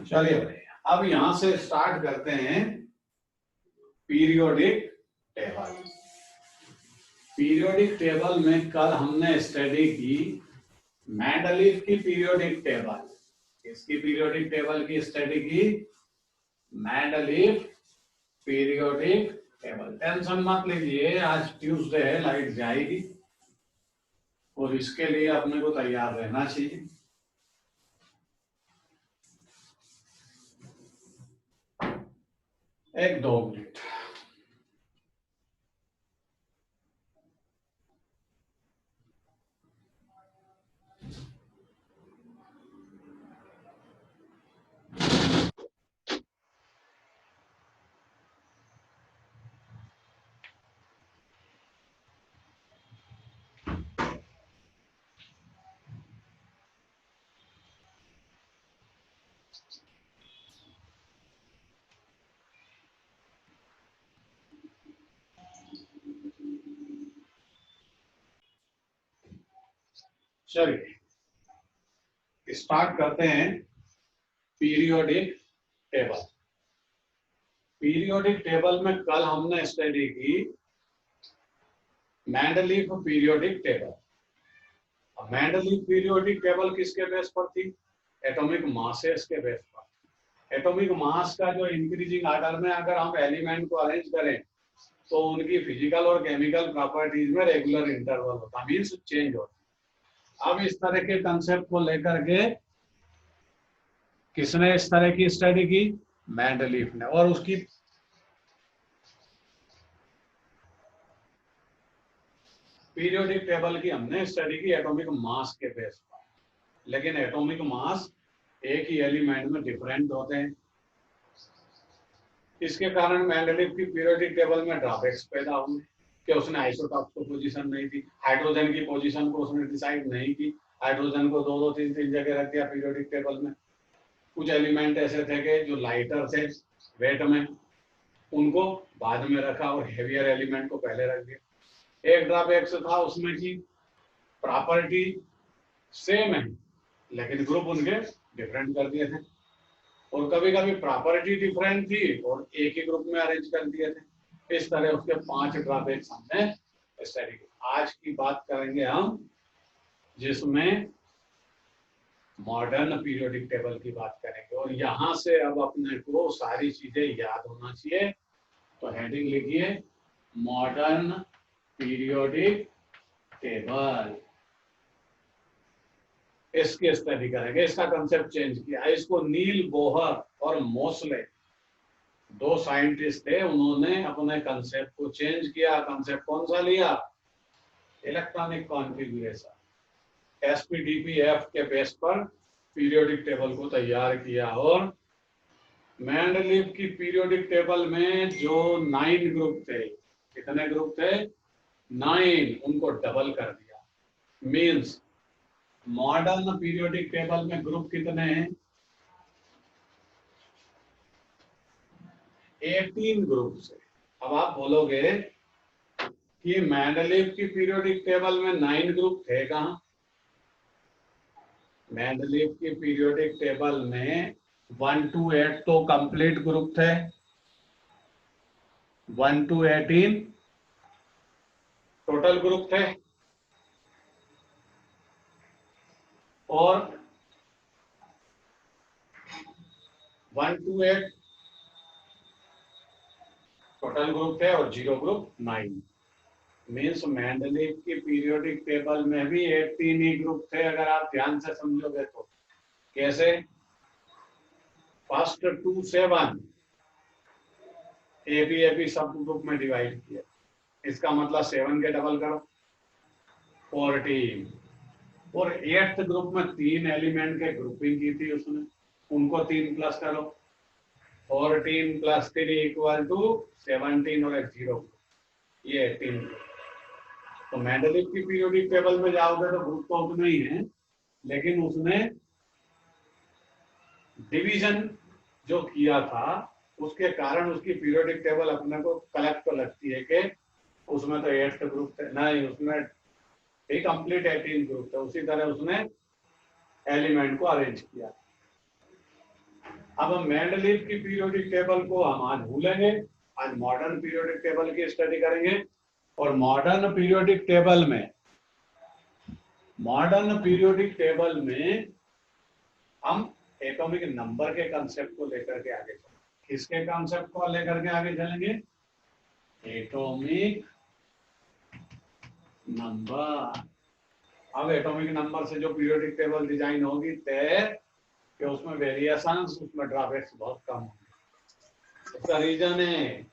चलिए भाई, अब यहां से स्टार्ट करते हैं पीरियोडिक टेबल। पीरियोडिक टेबल में कल हमने स्टडी की मेंडलीव की पीरियोडिक टेबल। इसकी पीरियोडिक टेबल की स्टडी की मेंडलीव पीरियोडिक टेबल। टेंशन मत लीजिए, आज ट्यूसडे है, लाइट जाएगी और इसके लिए अपने को तैयार रहना चाहिए। एक 2 मिनट। चलिए स्टार्ट करते हैं पीरियोडिक टेबल। पीरियोडिक टेबल में कल हमने स्टडी की Mendeleev periodic table. Mendeleev periodic table किसके बेस पर थी? एटॉमिक मासेस के बेस पर। एटॉमिक मास का जो इंक्रीजिंग ऑर्डर में अगर हम एलिमेंट को अरेंज करें तो उनकी फिजिकल और केमिकल प्रॉपर्टीज में रेगुलर इंटरवल होता, मीन्स चेंज होता। अब इस तरह के कंसेप्ट को लेकर के किसने इस तरह की स्टडी की? मेंडलीव ने। और उसकी पीरियोडिक टेबल की हमने स्टडी की एटॉमिक मास के बेस पर। लेकिन एटॉमिक मास एक ही एलिमेंट में डिफरेंट होते हैं। इसके कारण मेंडलीव की पीरियोडिक टेबल में ड्रॉबैक्स पैदा हुए कि उसने आइसोटॉप को पोजीशन नहीं दी, हाइड्रोजन की पोजीशन को उसने डिसाइड नहीं की, हाइड्रोजन को 2-2, 3-3 जगह रख दिया पीरियोडिक टेबल में। कुछ एलिमेंट ऐसे थे कि जो लाइटर थे वेट में, उनको बाद में रखा और हेवियर एलिमेंट को पहले रख दिया। एक ड्रॉबैक्स था उसमें की प्रॉपर्टी सेम है लेकिन ग्रुप उनके डिफरेंट कर दिए थे, और कभी कभी प्रॉपर्टी डिफरेंट थी और एक ही ग्रुप में अरेंज कर दिए थे। इस तरह उसके 5 ड्रॉबैक्स हमने स्टडी की। आज की बात करेंगे हम जिसमें मॉडर्न पीरियोडिक टेबल की बात करेंगे, और यहां से अब अपने को सारी चीजें याद होना चाहिए। तो हेडिंग लिखिए मॉडर्न पीरियोडिक टेबल। इसकी स्टडी करेंगे। इसका कंसेप्ट चेंज किया, इसको नील बोहर और मोसले 2 साइंटिस्ट थे, उन्होंने अपने कंसेप्ट को चेंज किया। कंसेप्ट कौन सा लिया? इलेक्ट्रॉनिक कॉन्फ़िगरेशन, एसपीडीपीएफ के बेस पर पीरियोडिक टेबल को तैयार किया। और मेंडलीव की पीरियोडिक टेबल में जो 9 ग्रुप थे, कितने ग्रुप थे? 9, उनको डबल कर दिया। मीन्स मॉडर्न पीरियोडिक टेबल में ग्रुप कितने हैं? 18 ग्रुप से। अब आप बोलोगे कि मेंडलीव की पीरियोडिक टेबल में 9 ग्रुप थे कहां? मेंडलीव की पीरियोडिक टेबल में 1 to 8 तो कंप्लीट ग्रुप थे, 1 to 18 टोटल ग्रुप थे, और 1 to 8 टोटल ग्रुप थे और 0 ग्रुप 9। मीन्स मेंडलीव की पीरियोडिक टेबल में भी 18 ही ग्रुप थे अगर आप ध्यान से समझोगे तो। कैसे? फर्स्ट 2 से 1 एबी सब ग्रुप में डिवाइड किया। इसका मतलब 7 के डबल करो 14, और 8th ग्रुप में 3 एलिमेंट के ग्रुपिंग की थी उसने, उनको 3 प्लस करो 14 + 3 = 17 और एक 0, ये 18। तो मेंडलीव की पीरियोडिक टेबल में जाओगे तो ग्रुप तो उतने ही हैं, लेकिन उसने डिवीजन जो किया था उसके कारण उसकी पीरियोडिक टेबल अपने को कलेक्ट तो लगती है कि उसमें तो 8th ग्रुप थे, नहीं उसमें ही कंप्लीट 18 ग्रुप थे। उसी तरह उसने एलिमेंट को अरेंज किया। अब हम मेंडलीव की पीरियोडिक टेबल को हम आज भूलेंगे, आज मॉडर्न पीरियोडिक टेबल की स्टडी करेंगे। और मॉडर्न पीरियोडिक टेबल में हम एटॉमिक नंबर के कंसेप्ट को लेकर के आगे चलेंगे। किसके कंसेप्ट को लेकर के आगे चलेंगे? Atomic number. अब एटॉमिक नंबर से जो पीरियोडिक टेबल डिजाइन होगी तय कि उसमें वेरिएशंस, उसमें ड्रॉबैक्स बहुत कम होंगे। उसका रीजन है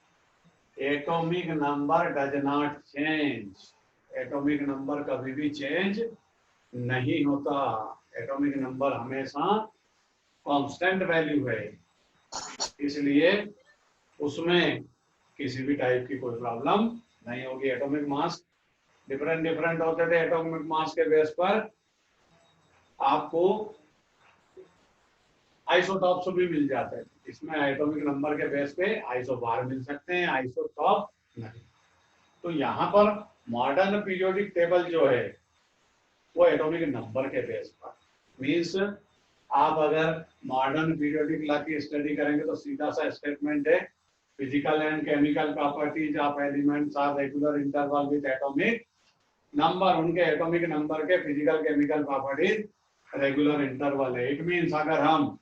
atomic number does not change. Atomic number कभी भी चेंज नहीं होता। एटॉमिक नंबर हमेशा कांस्टेंट वैल्यू है, इसलिए उसमें किसी भी टाइप की कोई प्रॉब्लम नहीं होगी। एटॉमिक मास डिफरेंट होते थे। एटॉमिक मास के बेस पर आपको आइसोटॉप्स भी मिल जाते हैं। इसमें एटॉमिक नंबर के बेस पे आइसोबार मिल सकते हैं, आइसोटॉप नहीं। तो यहाँ पर मॉडर्न पीरियोडिक टेबल जो है वो एटॉमिक नंबर के बेस पर, मीन्स आप अगर मॉडर्न पीरियोडिक लॉ की स्टडी करेंगे तो सीधा सा स्टेटमेंट है, physical and chemical properties of elements are regular interval with atomic number. उनके एटॉमिक नंबर के physical chemical properties regular interval है। इट मीन्स अगर हम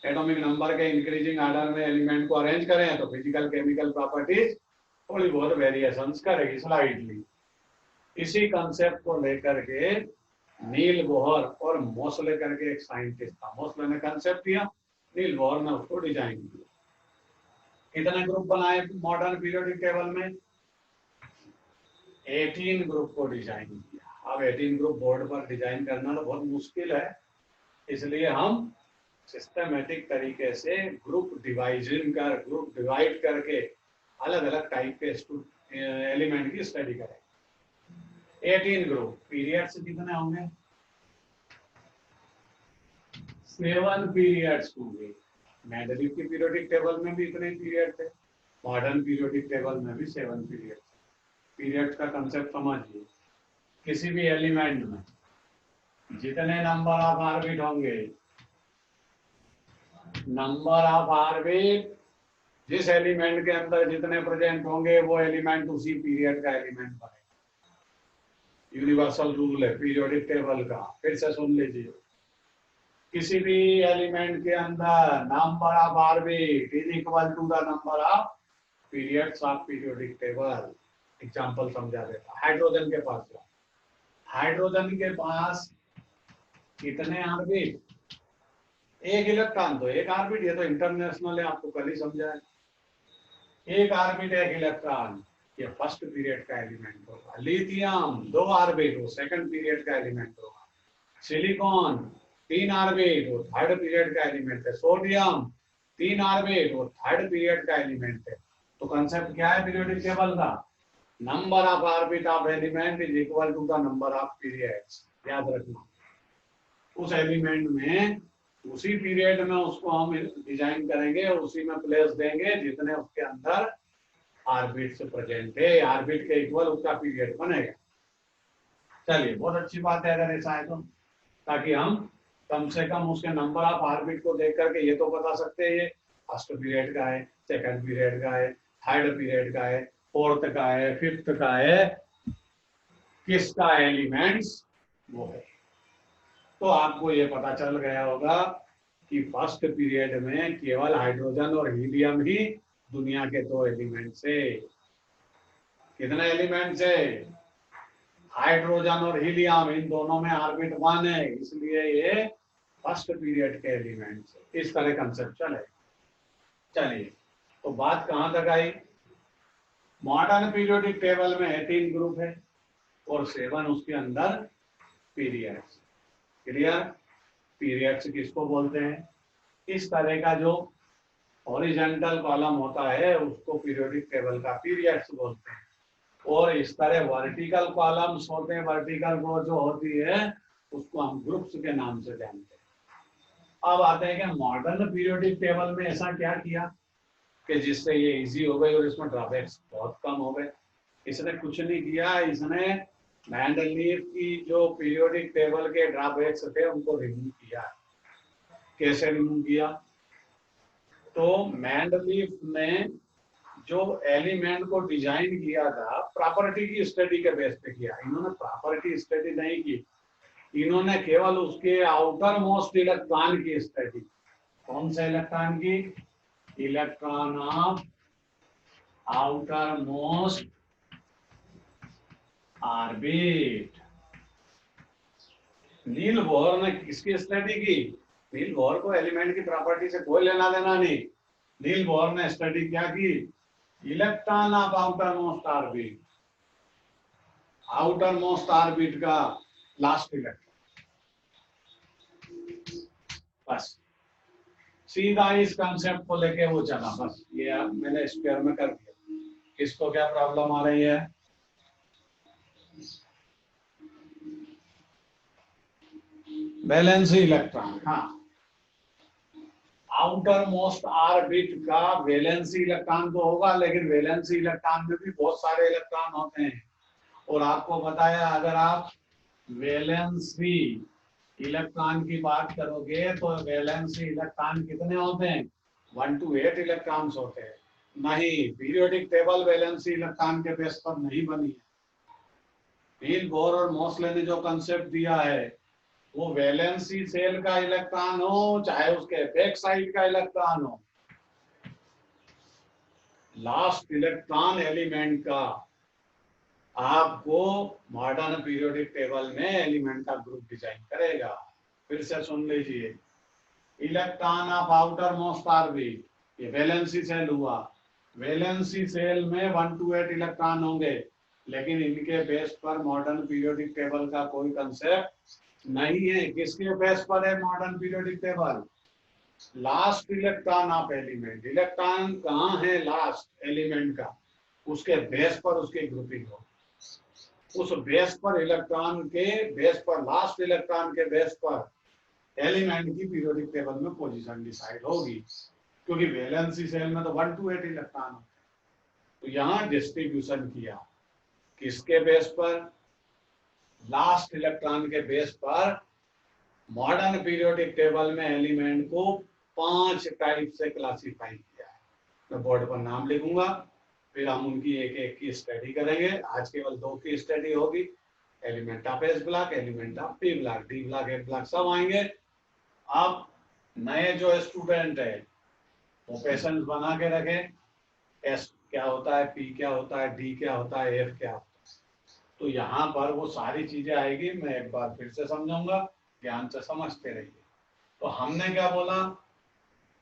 एटॉमिक नंबर के इंक्रीजिंग ऑर्डर में एलिमेंट को अरेंज करें तो फिजिकल केमिकल प्रॉपर्टीज थोड़ी बहुत वेरिएशंस करेगी स्लाइटली। इसी कंसेप्ट को लेकर के नील बोहर और मोसले करके एक साइंटिस्ट था, मोसले ने कंसेप्ट दिया, नील बोहर ने उसको डिजाइन किया। कितने ग्रुप बनाए मॉडर्न पीरियोडिक टेबल में? 18 ग्रुप को डिजाइन किया। अब 18 ग्रुप बोर्ड पर डिजाइन करना तो बहुत मुश्किल है, इसलिए हम सिस्टमेटिक तरीके से ग्रुप डिवाइड करके अलग अलग टाइप के एलिमेंट की स्टडी करें। 18 ग्रुप। पीरियड्स कितने होंगे? 7 पीरियड्स होंगे। मेंडलीव की पीरियोडिक टेबल में भी इतने पीरियड थे, मॉडर्न पीरियोडिक टेबल में भी 7 पीरियड। पीरियड का कंसेप्ट समझिए। किसी भी एलिमेंट में जितने नंबर ऑफ ऑर्बिट होंगे, नंबर ऑफ ऑर्बिट जिस एलिमेंट के अंदर जितने प्रेजेंट होंगे वो एलिमेंट उसी पीरियड का एलिमेंट बनेगा। यूनिवर्सल रूल है पीरियोडिक टेबल का, फिर से सुन लीजिए। किसी भी एलिमेंट के अंदर number of orbit is equal to the number of periods of periodic table. Example समझा देता। हाइड्रोजन के पास जाओ। हाइड्रोजन के पास कितने ऑर्बिट? एक इलेक्ट्रॉन। तो एक ऑर्बिट, ये तो इंटरनेशनल है, आपको कल ही समझाया। एक ऑर्बिट एक इलेक्ट्रॉन, ये फर्स्ट पीरियड का एलिमेंट होगा। लिथियम 2 ऑर्बिट, वो सेकंड पीरियड का एलिमेंट होगा। सिलिकॉन 3 ऑर्बिट, वो थर्ड पीरियड का एलिमेंट है। सोडियम 3 ऑर्बिट, वो थर्ड पीरियड का एलिमेंट है। तो कंसेप्ट क्या है पीरियोडिक टेबल का? Number of orbit of element is equal to the number of periods. याद रखना। उस एलिमेंट में उसी पीरियड में उसको हम डिजाइन करेंगे और उसी में प्लेस देंगे जितने उसके अंदर ऑर्बिट से प्रेजेंट है। ऑर्बिट के इक्वल उसका पीरियड बनेगा। चलिए, बहुत अच्छी बात है अगर ऐसा है तो, ताकि हम कम से कम उसके नंबर ऑफ ऑर्बिट को देख करके ये तो बता सकते हैं ये फर्स्ट पीरियड का है, सेकंड पीरियड का है, थर्ड पीरियड का है, फोर्थ का है, फिफ्थ का है, किसका एलिमेंट्स वो है। तो आपको ये पता चल गया होगा कि फर्स्ट पीरियड में केवल हाइड्रोजन और हीलियम ही दुनिया के 2 एलिमेंट्स है। कितने एलिमेंट्स है? हाइड्रोजन और हीलियम, इन दोनों में ऑर्बिट 1 है, इसलिए ये फर्स्ट पीरियड के एलिमेंट्स है। इस तरह कंसेप्ट चले। चलिए, तो बात कहां तक आई? मॉडर्न पीरियोडिक टेबल में 18 ग्रुप है और 7 उसके अंदर पीरियड्स। क्लियर? पीरियड्स किसको बोलते हैं? इस तरह का जो हॉरिजॉन्टल कॉलम होता है उसको पीरियोडिक टेबल का पीरियड्स बोलते हैं, और इस तरह वर्टिकल कॉलम्स होते हैं, वर्टिकल रो जो होती है उसको हम ग्रुप्स के नाम से जानते हैं। अब आते हैं कि मॉडर्न पीरियोडिक टेबल में ऐसा क्या किया कि जिससे ये इजी हो गई और इसमें ड्रॉबैक्स बहुत कम हो गए। इसने कुछ नहीं किया, इसने मेंडलीव की जो पीरियोडिक टेबल के ड्रॉबैक्स थे उनको रिमूव किया। कैसे रिमूव किया? तो मैंडलीफ ने जो एलिमेंट को डिजाइन किया था प्रॉपर्टी की स्टडी के बेस पे किया। इन्होंने प्रॉपर्टी स्टडी नहीं की, इन्होंने केवल उसके आउटर मोस्ट इलेक्ट्रॉन की स्टडी। कौन से इलेक्ट्रॉन की? Electron of outermost orbit. Niels Bohr ने किसकी स्टडी की? नील बोहर को एलिमेंट की प्रॉपर्टी से कोई लेना देना नहीं। नील बोहर ने स्टडी क्या की? Electron of outermost orbit, outer most orbit का लास्ट इलेक्ट्रॉन। बस सीधा इस कंसेप्ट को लेके वो चला। बस ये अब मैंने स्क्वायर में कर दिया। किसको क्या प्रॉब्लम आ रही है? Valency electron. हाँ, आउटर मोस्ट ऑर्बिट का वैलेंसी इलेक्ट्रॉन तो होगा, लेकिन वैलेंसी इलेक्ट्रॉन में भी बहुत सारे इलेक्ट्रॉन होते हैं। और आपको बताया अगर आप वैलेंसी इलेक्ट्रॉन की बात करोगे तो वैलेंसी इलेक्ट्रॉन कितने होते हैं? 1 to 8 इलेक्ट्रॉन्स होते हैं। नहीं, पीरियोडिक टेबल वैलेंसी इलेक्ट्रॉन के बेस पर नहीं बनी है। नील बोहर और मोसले ने जो कंसेप्ट दिया है वो वैलेंसी सेल का इलेक्ट्रॉन हो चाहे उसके बैक साइड का इलेक्ट्रॉन हो, लास्ट इलेक्ट्रॉन एलिमेंट का आपको मॉडर्न पीरियोडिक टेबल में एलिमेंट का ग्रुप डिजाइन करेगा। फिर से सुन लीजिए, electron of outermost orbit, ये वैलेंसी सेल हुआ। वैलेंसी सेल में 1 to 8 इलेक्ट्रॉन होंगे, लेकिन इनके बेस पर मॉडर्न पीरियोडिक टेबल का कोई कंसेप्ट नहीं है। किसके बेस पर है modern periodic table? Last electron of element. Electron कहाँ है लास्ट एलिमेंट का, उसके बेस पर उसकी ग्रुपिंग हो। उस बेस पर इलेक्ट्रॉन के बेस पर, लास्ट इलेक्ट्रॉन के बेस पर एलिमेंट की पीरियोडिक टेबल में पोजीशन डिसाइड होगी। क्योंकि वैलेंसी सेल में तो 1 to 8 इलेक्ट्रॉन होते हैं। तो यहाँ डिस्ट्रीब्यूशन किया किसके बेस पर? लास्ट इलेक्ट्रॉन के बेस पर मॉडर्न पीरियोडिक टेबल में एलिमेंट को 5 टाइप से क्लासिफाई किया है। मैं बोर्ड पर नाम लिखूंगा, फिर हम उनकी एक एक की स्टडी करेंगे। आज केवल 2 की स्टडी होगी, element of S block, element of P block, D block, F block सब आएंगे। अब नए जो स्टूडेंट है वो पेशेंस बना के रखे, एस क्या होता है, पी क्या होता है, डी क्या होता है, एफ क्या होता है। तो यहाँ पर वो सारी चीजें आएगी, मैं एक बार फिर से समझाऊंगा, ध्यान से समझते रहिए। तो हमने क्या बोला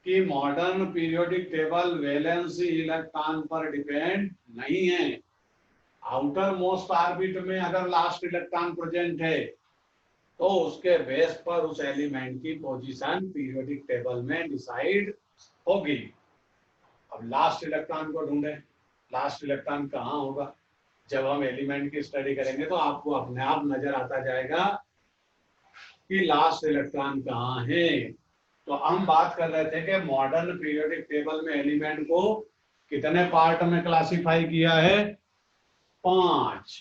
कि modern periodic table valency electron पर डिपेंड नहीं है। आउटर मोस्ट ऑर्बिट में अगर लास्ट इलेक्ट्रॉन प्रेजेंट है तो उसके बेस पर उस एलिमेंट की पोजीशन पीरियोडिक टेबल में डिसाइड होगी। अब लास्ट इलेक्ट्रॉन को ढूंढे, लास्ट इलेक्ट्रॉन कहाँ होगा? जब हम एलिमेंट की स्टडी करेंगे तो आपको अपने आप नजर आता जाएगा कि लास्ट इलेक्ट्रॉन कहाँ है। तो हम बात कर रहे थे कि मॉडर्न पीरियोडिक टेबल में एलिमेंट को कितने पार्ट में क्लासिफाई किया है? 5।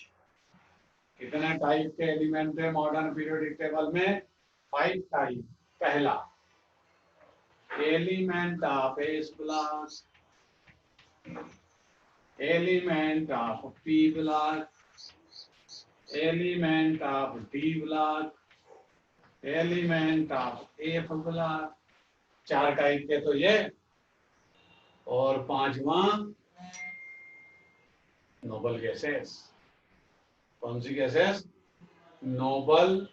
कितने टाइप के एलिमेंट है मॉडर्न पीरियोडिक टेबल में? 5 टाइप। पहला, element of S block, element of P block, element of D block, element of F block. 4 type के तो ये, और 5वां नोबल गैसेस। कौन सी गैसेस? Noble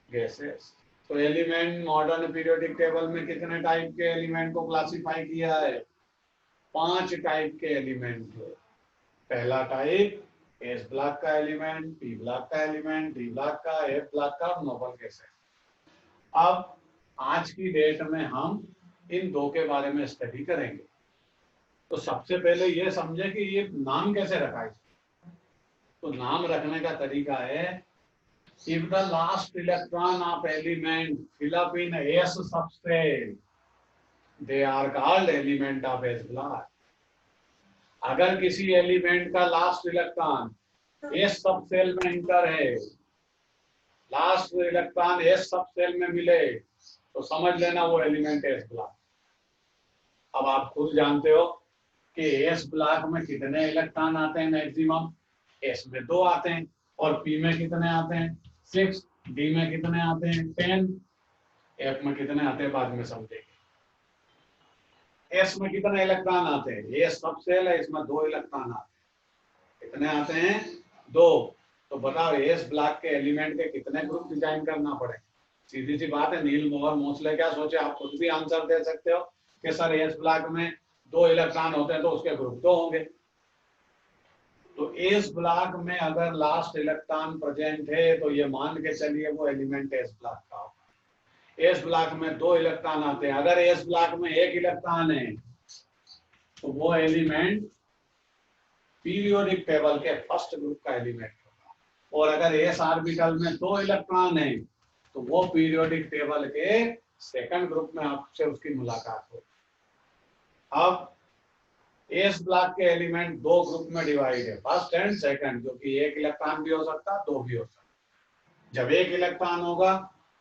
gases. तो एलिमेंट मॉडर्न पीरियोडिक टेबल में कितने टाइप के एलिमेंट को क्लासिफाई किया है? 5 टाइप के एलिमेंट है। पहला टाइप एस ब्लॉक का एलिमेंट, पी ब्लॉक का एलिमेंट, डी ब्लॉक का, एफ ब्लॉक का, नोबल गैसेस। अब आज की डेट में हम इन 2 के बारे में स्टडी करेंगे। तो सबसे पहले ये समझे कि ये नाम कैसे रखा है। तो नाम रखने का तरीका है, if the last electron of element fill up in S subshell, they are called element of S block. अगर किसी एलिमेंट का लास्ट इलेक्ट्रॉन S सबसेल में इंटर है, लास्ट इलेक्ट्रॉन S सबसेल में मिले, तो समझ लेना वो एलिमेंट S ब्लॉक। अब आप खुद जानते हो कि एस ब्लॉक में कितने इलेक्ट्रॉन आते हैं मैक्सिमम, एस में 2 आते हैं, और पी में कितने आते हैं 6, डी में कितने आते हैं 10, एफ में कितने आते हैं बाद में समझेंगे। एस में कितने इलेक्ट्रॉन आते हैं, ये सब सेल है, इसमें 2 इलेक्ट्रॉन आते हैं, कितने आते हैं 2। तो बताओ एस ब्लॉक के एलिमेंट के कितने ग्रुप डिजाइन करना पड़े। सीधी सी बात है, नील मोहर मोस्ले क्या सोचे, आप खुद भी आंसर दे सकते हो कि सर एस ब्लॉक में 2 इलेक्ट्रॉन होते हैं तो उसके ग्रुप 2 होंगे। तो एस ब्लॉक में अगर लास्ट इलेक्ट्रॉन प्रेजेंट है तो ये मान के चलिए वो एलिमेंट एस ब्लॉक का होगा। एस ब्लॉक में 2 इलेक्ट्रॉन आते हैं, अगर एस ब्लॉक में 1 इलेक्ट्रॉन है तो वो एलिमेंट पीरियोडिक टेबल के फर्स्ट ग्रुप का एलिमेंट होगा, और अगर एस ऑर्बिटल में 2 इलेक्ट्रॉन है तो वो पीरियोडिक टेबल के सेकंड ग्रुप में आपसे उसकी मुलाकात होगी। अब एस ब्लॉक के एलिमेंट 2 ग्रुप में डिवाइड है, फर्स्ट एंड सेकंड, जो कि 1 इलेक्ट्रॉन भी हो सकता है 2 भी हो सकता है। जब 1 इलेक्ट्रॉन होगा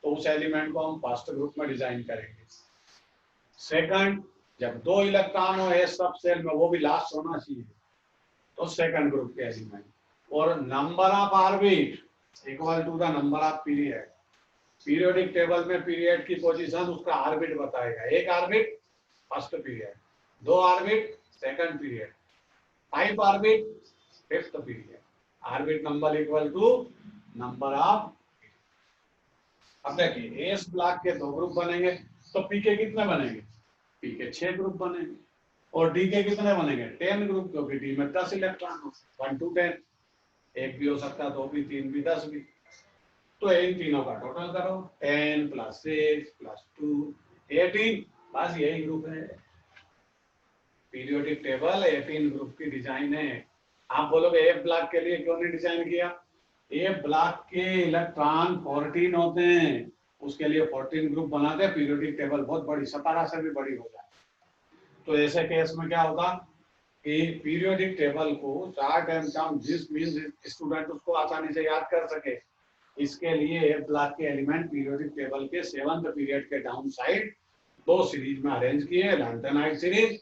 तो उस एलिमेंट को हम फर्स्ट ग्रुप में डिजाइन करेंगे। सेकंड, जब 2 इलेक्ट्रॉन हो एस सब सेल में, वो भी लास्ट होना चाहिए, तो सेकंड ग्रुप के एलिमेंट। और number of orbit equal to the number of period. Periodic table में पीरियड की पोजीशन उसका ऑर्बिट बताएगा, 1 orbit first period, 2 orbit second period, 5 orbit fifth period. Orbit number equal to number of. अब देखिए S block के 2 group बनेंगे तो P के कितने बनेंगे, पी के 6 ग्रुप बनेंगे, और डी के कितने बनेंगे 10 ग्रुप, क्योंकि डी में 10 इलेक्ट्रॉन हो, 1 to 10, 1 भी हो सकता है, 2 भी, 3 भी, 10 भी। तो इन तीनों का टोटल करो, 10 + 6 + 2 18, बस यही ग्रुप है। पीरियोडिक टेबल 18 ग्रुप की डिजाइन है। आप बोलोगे एफ ब्लॉक के लिए क्यों नहीं डिजाइन किया, एफ ब्लॉक के इलेक्ट्रॉन 14 होते हैं, उसके लिए 14 ग्रुप बनाते हैं, पीरियोडिक टेबल बहुत बड़ी 17 से भी बड़ी हो जाए। तो ऐसे केस में क्या होगा कि पीरियोडिक टेबल को chart and count, this means student उसको आसानी से याद कर सके, इसके लिए एफ ब्लॉक के एलिमेंट पीरियोडिक टेबल के 7th पीरियड के डाउन साइड 2 सीरीज में अरेंज किए, lanthanide series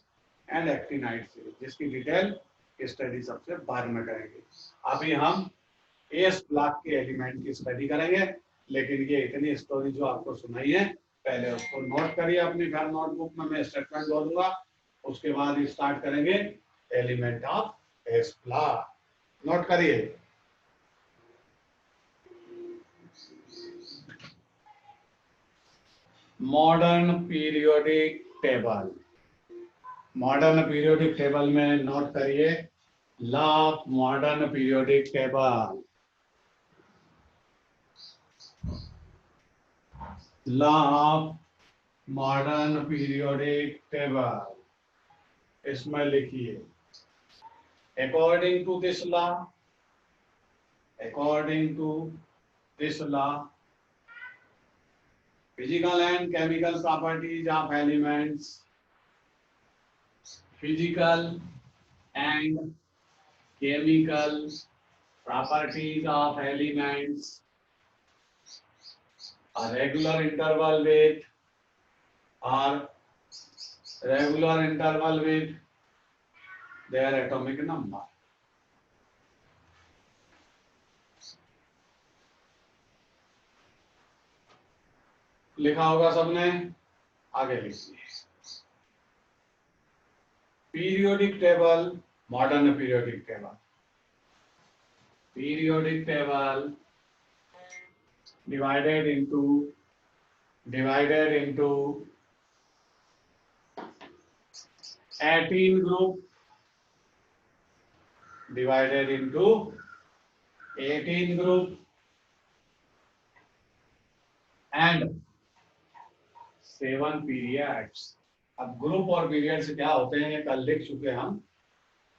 and actinide series, जिसकी डिटेल स्टडी सबसे बाद में करेंगे। अभी हम एस ब्लॉक के एलिमेंट की स्टडी करेंगे, लेकिन ये इतनी स्टोरी जो आपको सुनाई है पहले उसको नोट करिए अपनी घर नोटबुक में, मैं स्टेटमेंट बोलूंगा, उसके बाद स्टार्ट करेंगे element of S block. Note करिए, modern periodic table. Modern periodic table में नोट करिए law of modern periodic table. Law of modern periodic table, इसमें लिखिए according to this law, according to this law, physical and chemical properties of elements, physical and chemical properties of elements are regular interval with their atomic number. लिखा होगा सबने, आगे लिखिए। Periodic table, modern periodic table, periodic table divided into 18 group, divided into 18 group and 7 periods। अब group और periods क्या होते हैं कल लिख चुके हम,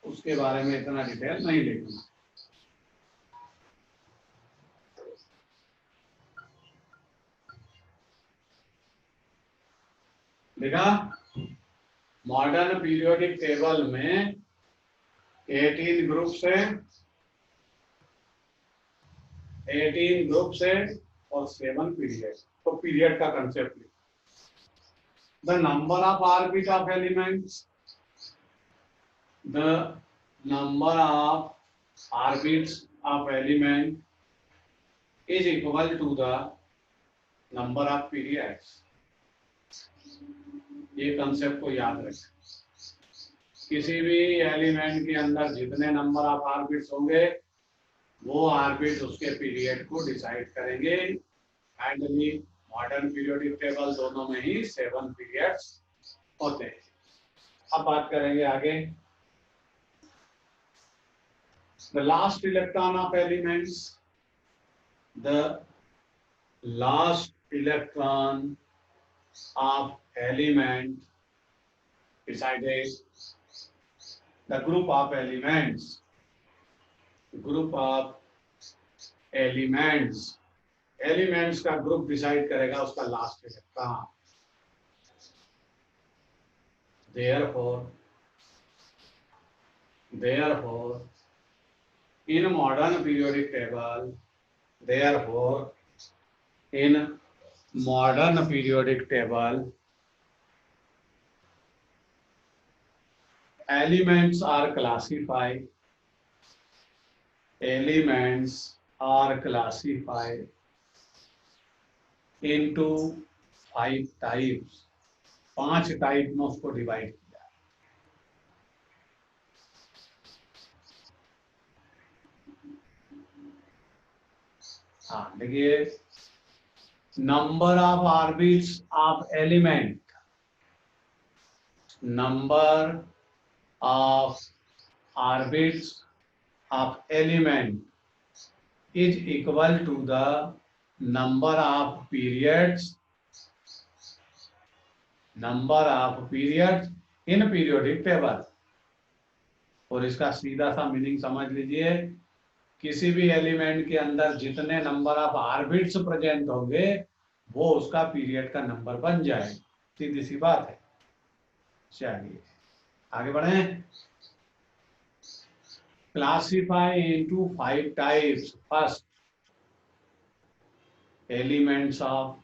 उसके बारे में इतना डिटेल नहीं लिखना। देखा, मॉडर्न पीरियोडिक टेबल में 18 ग्रुप से और 7 पीरियड, तो पीरियड का कंसेप्ट लिखो। the number of orbit of elements, the number of orbits of element is equal to the number of periods. ये कंसेप्ट को याद रखें। किसी भी एलिमेंट के अंदर जितने नंबर ऑफ ऑर्बिट्स होंगे वो ऑर्बिट उसके पीरियड को डिसाइड करेंगे। एंड मॉडर्न पीरियोडिक टेबल दोनों में ही 7 पीरियड्स होते हैं। अब बात करेंगे आगे। The last electron of elements, the last electron of element decided the group of elements, elements का ग्रुप डिसाइड करेगा उसका last electron. Therefore, in modern periodic table, elements are classified into 5 types। 5 type में उसको divide किया। हाँ देखिए, number of orbits of element, number of orbits of element is equal to the number of periods in periodic table। और इसका सीधा सा meaning समझ लीजिए, किसी भी एलिमेंट के अंदर जितने नंबर ऑफ ऑर्बिट्स प्रेजेंट होंगे वो उसका पीरियड का नंबर बन जाए। सीधी सी बात है। चलिए आगे बढ़े। Classify into 5 types. First, elements of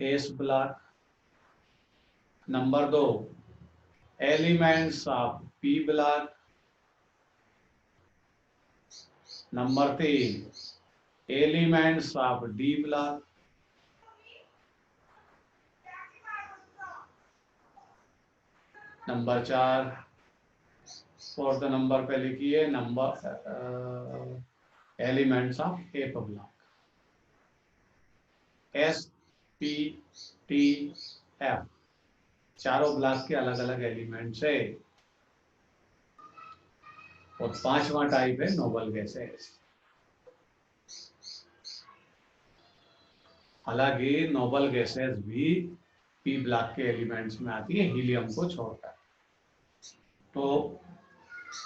S block, number 2, elements of P block, number 3, elements of D block, number 4, fourth number पे लिखिए number elements of F block. S P T F चारों ब्लॉक के अलग अलग elements है। और 5वां type है नोबल गैसेस। हालांकि नोबल गैसेस भी पी ब्लॉक के एलिमेंट्स में आती है, हीलियम को छोड़कर। तो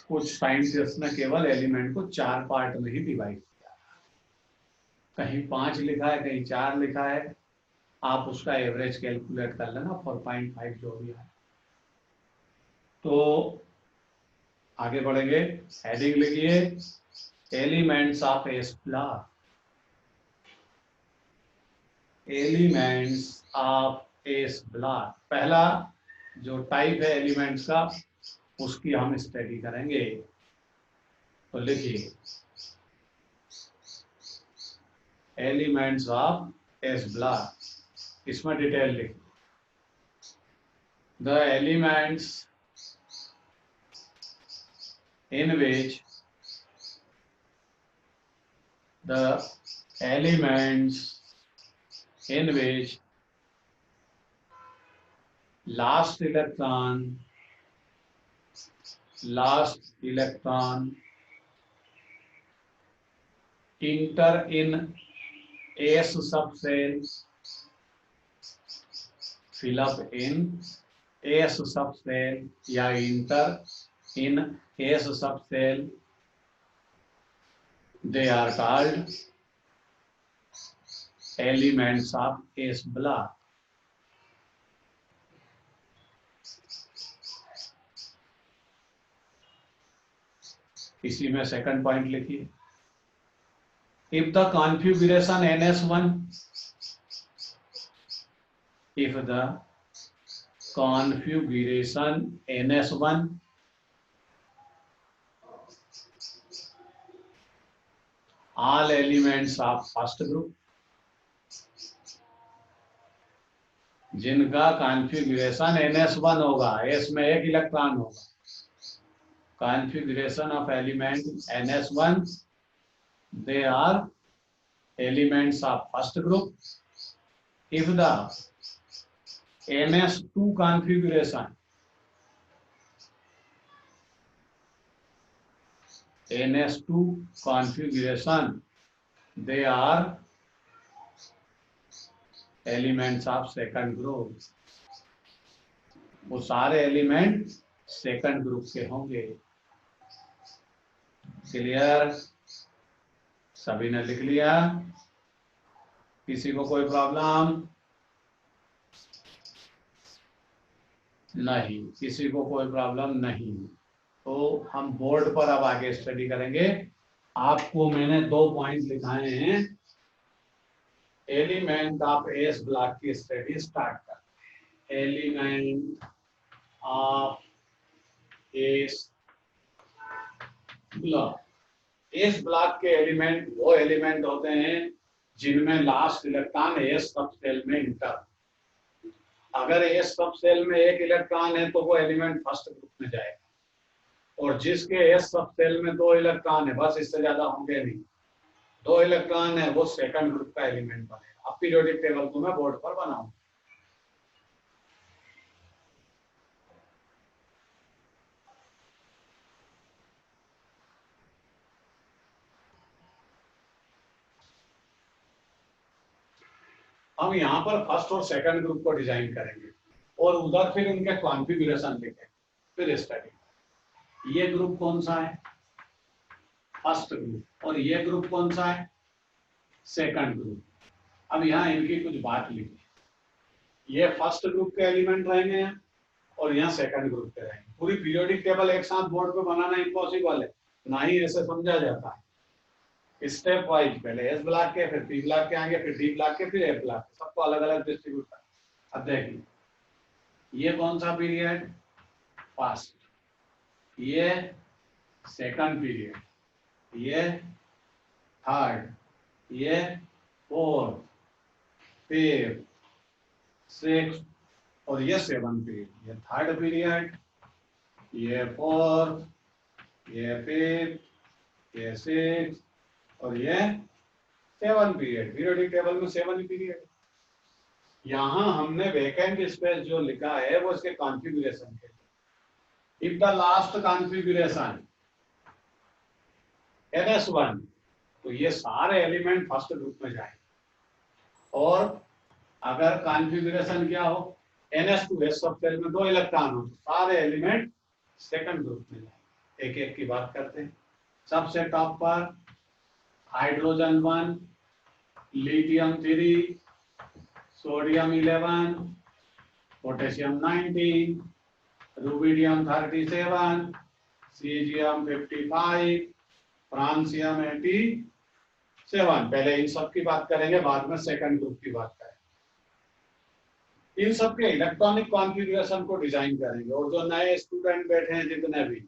कुछ साइंटिस्ट ने केवल एलिमेंट को 4 पार्ट में ही डिवाइड किया, कहीं 5 लिखा है, कहीं 4 लिखा है। आप उसका एवरेज कैलकुलेट कर लेना, 4.5 जो भी है। तो आगे बढ़ेंगे। हेडिंग लिखिए elements of S block. Elements of S block, पहला जो टाइप है एलिमेंट्स का उसकी हम स्टडी करेंगे। तो लिखिए एलिमेंट्स ऑफ एस ब्लॉक, इसमें डिटेल लिखिए। The elements in which last electron enter in S subcell, fill up in S subcell या enter in S subcell, they are called elements of S block। इसी में second point लिखिए If the configuration NS1, if the configuration NS1 all elements of first group, जिनका configuration NS1 होगा, S में एक electron होगा, configuration of element NS1, they are elements of first group. If the NS2 configuration, NS2 configuration, they are elements of second group. वो सारे element second group के होंगे। Clear? सभी ने लिख लिया? किसी को कोई प्रॉब्लम? नहीं, किसी को कोई प्रॉब्लम नहीं। तो हम बोर्ड पर अब आगे स्टडी करेंगे। आपको मैंने 2 पॉइंट लिखाए हैं। एलिमेंट ऑफ एस ब्लॉक की स्टडी स्टार्ट कर। Element of S block, S block के एलिमेंट वो एलिमेंट होते हैं जिनमें लास्ट इलेक्ट्रॉन एस सब सेल में इंटर। अगर एस सब सेल में एक इलेक्ट्रॉन है तो वो एलिमेंट फर्स्ट ग्रुप में जाएगा, और जिसके एस सब सेल में 2 इलेक्ट्रॉन है, बस इससे ज्यादा होंगे नहीं, 2 इलेक्ट्रॉन है, वो सेकंड ग्रुप का एलिमेंट बनेगा। अब पीरियोडिक टेबल को मैं बोर्ड पर बनाऊं। हम यहाँ पर फर्स्ट और सेकंड ग्रुप को डिजाइन करेंगे और उधर फिर उनके कॉन्फ़िगरेशन लिखेंगे, फिर स्टडी। ये ग्रुप कौन सा है? First group. और ये ग्रुप कौन सा है? Second group. अब यहाँ इनकी कुछ बात लिखी। ये फर्स्ट ग्रुप के एलिमेंट रहेंगे और यहाँ सेकंड ग्रुप के रहेंगे। पूरी पीरियोडिक टेबल एक साथ बोर्ड पे बनाना इम्पॉसिबल है, ना ही ऐसे समझा जाता है। स्टेप वाइज पहले एस ब्लॉक के, फिर पी ब्लॉक के आएंगे, फिर डी ब्लॉक के, फिर एफ ब्लॉक के, सबको अलग अलग डिस्ट्रीब्यूट कर। अब देखिए, ये कौन सा पीरियड? फर्स्ट। ये सेकंड पीरियड, ये थर्ड, ये फोर्थ, फिफ्थ, सिक्स्थ और ये 7th पीरियड। ये थर्ड पीरियड, ये फोर्थ, ये फिफ्थ, ये सिक्स्थ और ये 7th पीरियड। पीरियोडिक टेबल में 7 पीरियड। यहाँ हमने वैकेंट स्पेस जो लिखा है वो इसके कॉन्फ़िगरेशन के लिए। If the last configuration NS1, तो ये सारे एलिमेंट फर्स्ट ग्रुप में जाएंगे, और अगर कॉन्फ़िगरेशन क्या हो? NS2, एस सब सेल में 2 इलेक्ट्रॉन हो, तो सारे एलिमेंट सेकंड ग्रुप में जाएंगे। एक एक की बात करते हैं। सबसे टॉप पर hydrogen 1, lithium 3, sodium 11, potassium 19, rubidium 37, caesium 55, francium 87। पहले इन सब की बात करेंगे, बाद में सेकंड ग्रुप की बात करेंगे। इन सब के इलेक्ट्रॉनिक कॉन्फ़िगरेशन को डिजाइन करेंगे, और जो नए स्टूडेंट बैठे हैं जितने भी,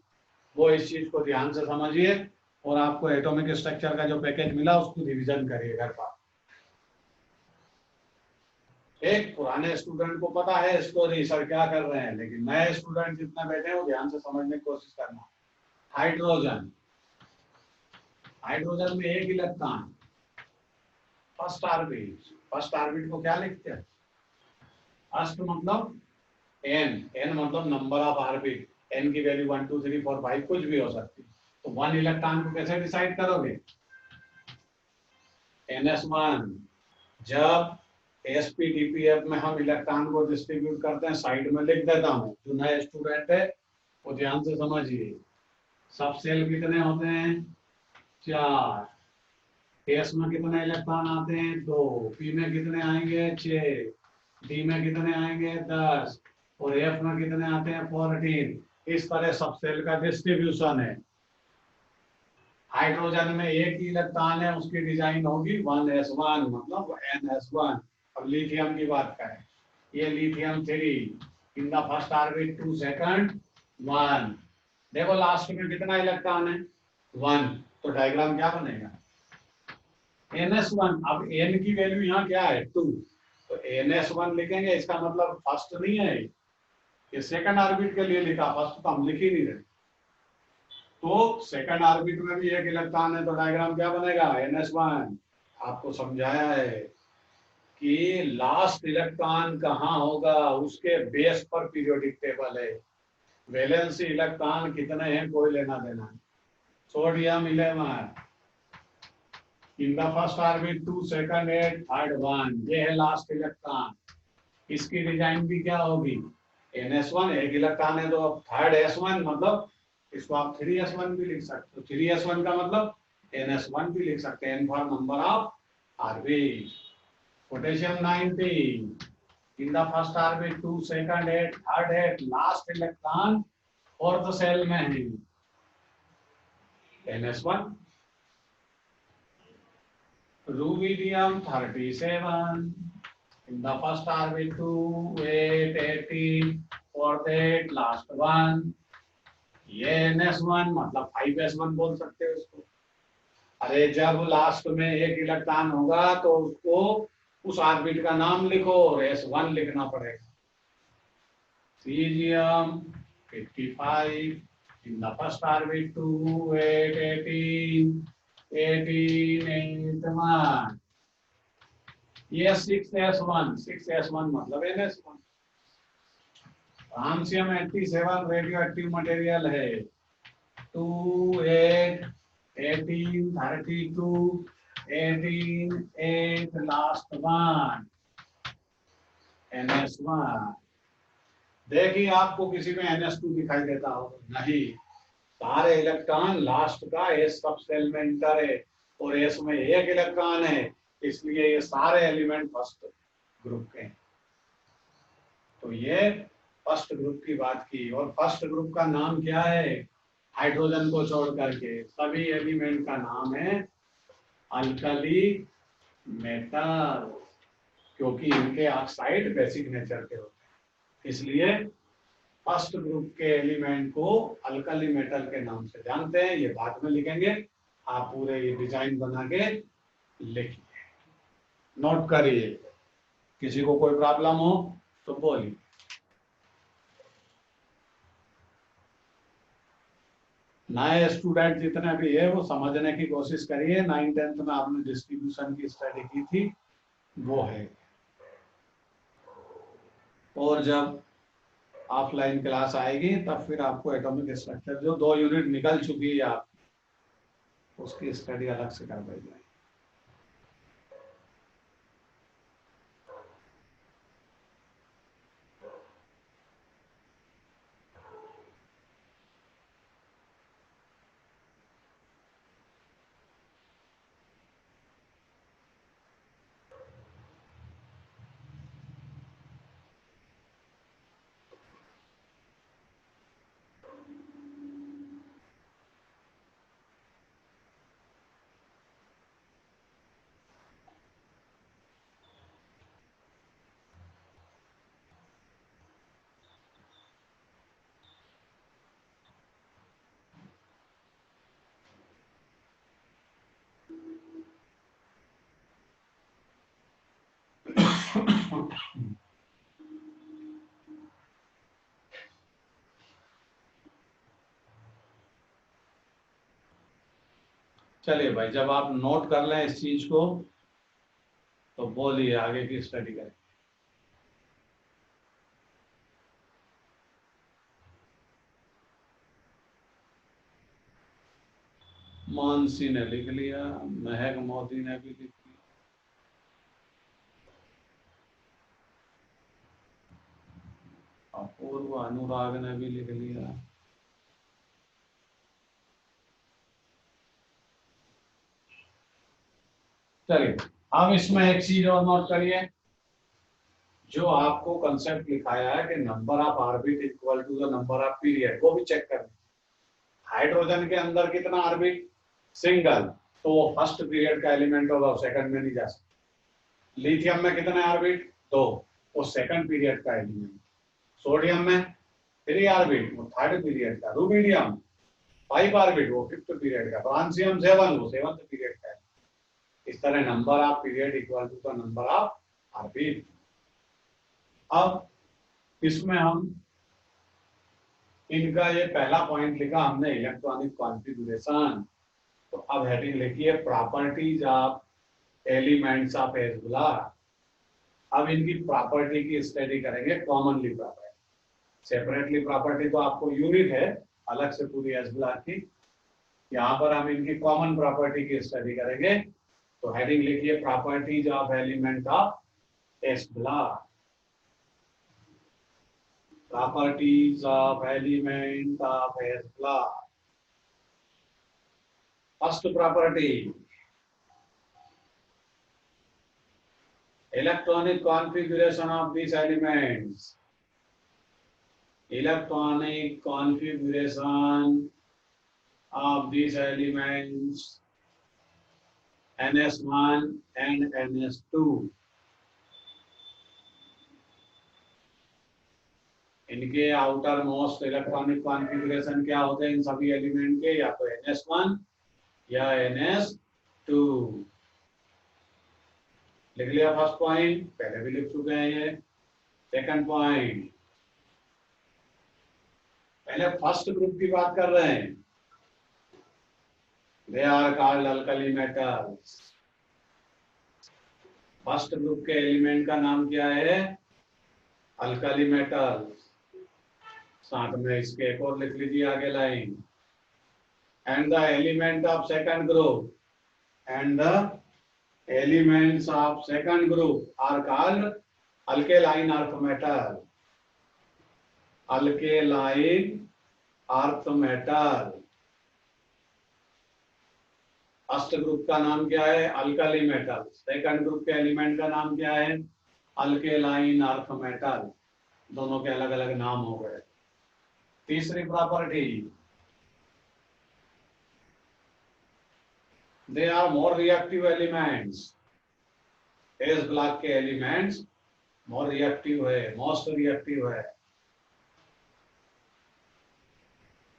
वो इस चीज को ध्यान से समझिए, और आपको एटॉमिक स्ट्रक्चर का जो पैकेज मिला उसको रिवीजन करिए घर पर। एक पुराने स्टूडेंट को पता है स्टोरी सर क्या कर रहे हैं, लेकिन नए स्टूडेंट जितने बैठे हैं वो ध्यान से समझने की कोशिश करना। हाइड्रोजन, हाइड्रोजन में एक electron, first orbit. First orbit को क्या लिखते हैं? फर्स्ट मतलब n, n मतलब नंबर ऑफ ऑर्बिट। n की वैल्यू 1 2 3 4 5 कुछ भी हो सकती है। तो 1 इलेक्ट्रॉन को कैसे डिसाइड करोगे? NS1। जब SPDPF में हम इलेक्ट्रॉन को डिस्ट्रीब्यूट करते हैं, साइड में लिख देता हूँ, जो नए स्टूडेंट है वो ध्यान से समझिए। सब सेल कितने होते हैं? 4। S में कितने इलेक्ट्रॉन आते हैं? 2। P में कितने आएंगे? 6। D में कितने आएंगे? 10। और F में कितने आते हैं? 14। इस तरह सब सेल का डिस्ट्रीब्यूशन है। हाइड्रोजन में एक ही इलेक्ट्रॉन है, उसकी डिजाइन होगी 1s1 मतलब ns1। अब लिथियम की बात करें, ये lithium 3 in the first orbit 2 second 1। देखो लास्ट में कितना इलेक्ट्रॉन है 1, तो डायग्राम क्या बनेगा ns1। अब n की वैल्यू यहाँ क्या है 2, तो ns1 लिखेंगे, इसका मतलब फर्स्ट नहीं है, ये सेकंड ऑर्बिट के लिए लिखा, फर्स्ट तो हम लिख ही नहीं रहे। तो सेकंड ऑर्बिट में भी एक इलेक्ट्रॉन है, तो डायग्राम क्या बनेगा ns1। आपको समझाया है कि लास्ट इलेक्ट्रॉन कहाँ होगा, उसके बेस पर पीरियोडिक टेबल है। वैलेंसी इलेक्ट्रॉन कितने हैं कोई लेना देना नहीं। Sodium 11 in the first orbit 2 second 8 third 1, ये है लास्ट इलेक्ट्रॉन। इसकी डिजाइन भी क्या होगी ns1, एक इलेक्ट्रॉन है, तो अब थर्ड s1 मतलब इसको आप 3s1 भी लिख सकते हो। 3s1 का मतलब ns1 भी लिख सकते हैं, n for number of orbit. Potassium 19 in the first orbit 2 second 8 third 8, last electron fourth shell में है ns1। Rubidium 37 in the first orbit 2 8 18 fourth 8 last one, ये ns1 मतलब 5s1 बोल सकते हो इसको। अरे जब लास्ट में एक इलेक्ट्रॉन होगा तो उसको उस ऑर्बिट का नाम लिखो और s1 लिखना पड़ेगा। Caesium 55 in the first orbit 2 8 18 18 8 1, ये 6s1 मतलब ns1। Francium 87 radio active material है 2 8 18 32 18 8 लास्ट वन ns1। देखिए आपको किसी में ns2 दिखाई देता हो नहीं, सारे इलेक्ट्रॉन लास्ट का s सब सेल में इंटर है और s में एक इलेक्ट्रॉन है, इसलिए ये सारे एलिमेंट फर्स्ट ग्रुप के हैं। तो ये फर्स्ट ग्रुप की बात की, और फर्स्ट ग्रुप का नाम क्या है हाइड्रोजन को छोड़ करके सभी एलिमेंट का नाम है अल्कली मेटल, क्योंकि इनके ऑक्साइड बेसिक नेचर के होते हैं, इसलिए फर्स्ट ग्रुप के एलिमेंट को अल्कली मेटल के नाम से जानते हैं। ये बाद में लिखेंगे, आप पूरे ये डिजाइन बना के लिखिए, नोट करिए। किसी को कोई प्रॉब्लम हो तो बोलिए। नए स्टूडेंट जितने भी है वो समझने की कोशिश करिए। 9th-10th में आपने डिस्ट्रीब्यूशन की स्टडी की थी वो है, और जब ऑफलाइन क्लास आएगी तब फिर आपको एटॉमिक स्ट्रक्चर जो 2 यूनिट निकल चुकी है आप उसकी स्टडी अलग से करवाई जाएगी। चलिए भाई, जब आप नोट कर लें इस चीज को तो बोलिए आगे की स्टडी करें। मानसी ने लिख लिया, महक मोदी ने भी लिख लिया, अपूर्व अनुराग ने भी लिख लिया। चलिए अब इसमें एक चीज और नोट करिए, जो आपको कंसेप्ट लिखाया है कि number of orbit equal to the number of period, वो भी चेक करना। हाइड्रोजन के अंदर कितना ऑर्बिट सिंगल, तो वो फर्स्ट पीरियड का एलिमेंट होगा, वो सेकंड में नहीं जा सकता। लिथियम में कितने ऑर्बिट? 2, वो सेकंड पीरियड का एलिमेंट। सोडियम में 3 ऑर्बिट, वो थर्ड पीरियड का। रूबिडियम 5 ऑर्बिट, वो फिफ्थ पीरियड का। फ्रांसियम 7, वो सेवंथ पीरियड का है। इस तरह number of period equal to the number of orbit. अब इसमें हम इनका ये पहला पॉइंट लिखा हमने, इलेक्ट्रॉनिक कॉन्फ़िगरेशन। तो अब हेडिंग लिखिए प्रॉपर्टीज ऑफ एलिमेंट्स ऑफ हेजबुल्लाह। अब इनकी प्रॉपर्टी की स्टडी करेंगे, कॉमनली प्रॉपर्टी। सेपरेटली प्रॉपर्टी तो आपको यूनिट है अलग से पूरी हेजबुल्लाह की। यहाँ पर हम इनकी कॉमन प्रॉपर्टी की स्टडी करेंगे। तो हेडिंग लिखिए properties of element of S block. Properties of element of Hezbollah. First property, electronic configuration of these elements. Electronic configuration of these elements NS1 and NS2. इनके आउटर मोस्ट इलेक्ट्रॉनिक कॉन्फ़िगरेशन क्या होते हैं इन सभी element के? या तो NS1 या NS2। लिख लिया फर्स्ट पॉइंट, पहले भी लिख चुके हैं ये। सेकंड पॉइंट, पहले फर्स्ट ग्रुप की बात कर रहे हैं। They are called alkali metals. First group के एलिमेंट का नाम क्या है? Alkali metals. साथ में इसके एक और लिख लीजिए आगे line. And the element of second group, and the elements of second group are called alkaline earth metal. Alkaline earth metal. First group का नाम क्या है? Alkali metal. सेकंड ग्रुप के एलिमेंट का नाम क्या है? Alkaline earth metal. दोनों के अलग अलग नाम हो गए। तीसरी property, they are more reactive elements. S block के एलिमेंट्स मोर रिएक्टिव है, मोस्ट रिएक्टिव है।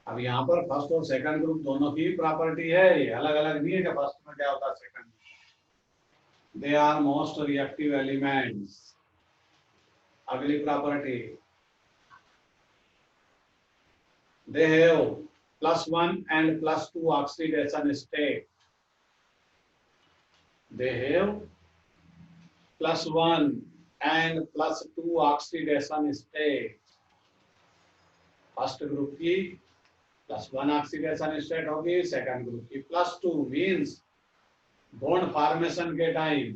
अब यहाँ पर फर्स्ट और सेकंड ग्रुप दोनों की प्रॉपर्टी है, ये अलग अलग नहीं है कि फर्स्ट में क्या होता है सेकंड में। They are most reactive elements. अगली property, they have +1 and +2 oxidation state. They have +1 and +2 oxidation state. First group की +1 ऑक्सीडेशन स्टेट होगी, सेकंड ग्रुप की +2। मींस बॉन्ड फॉर्मेशन के टाइम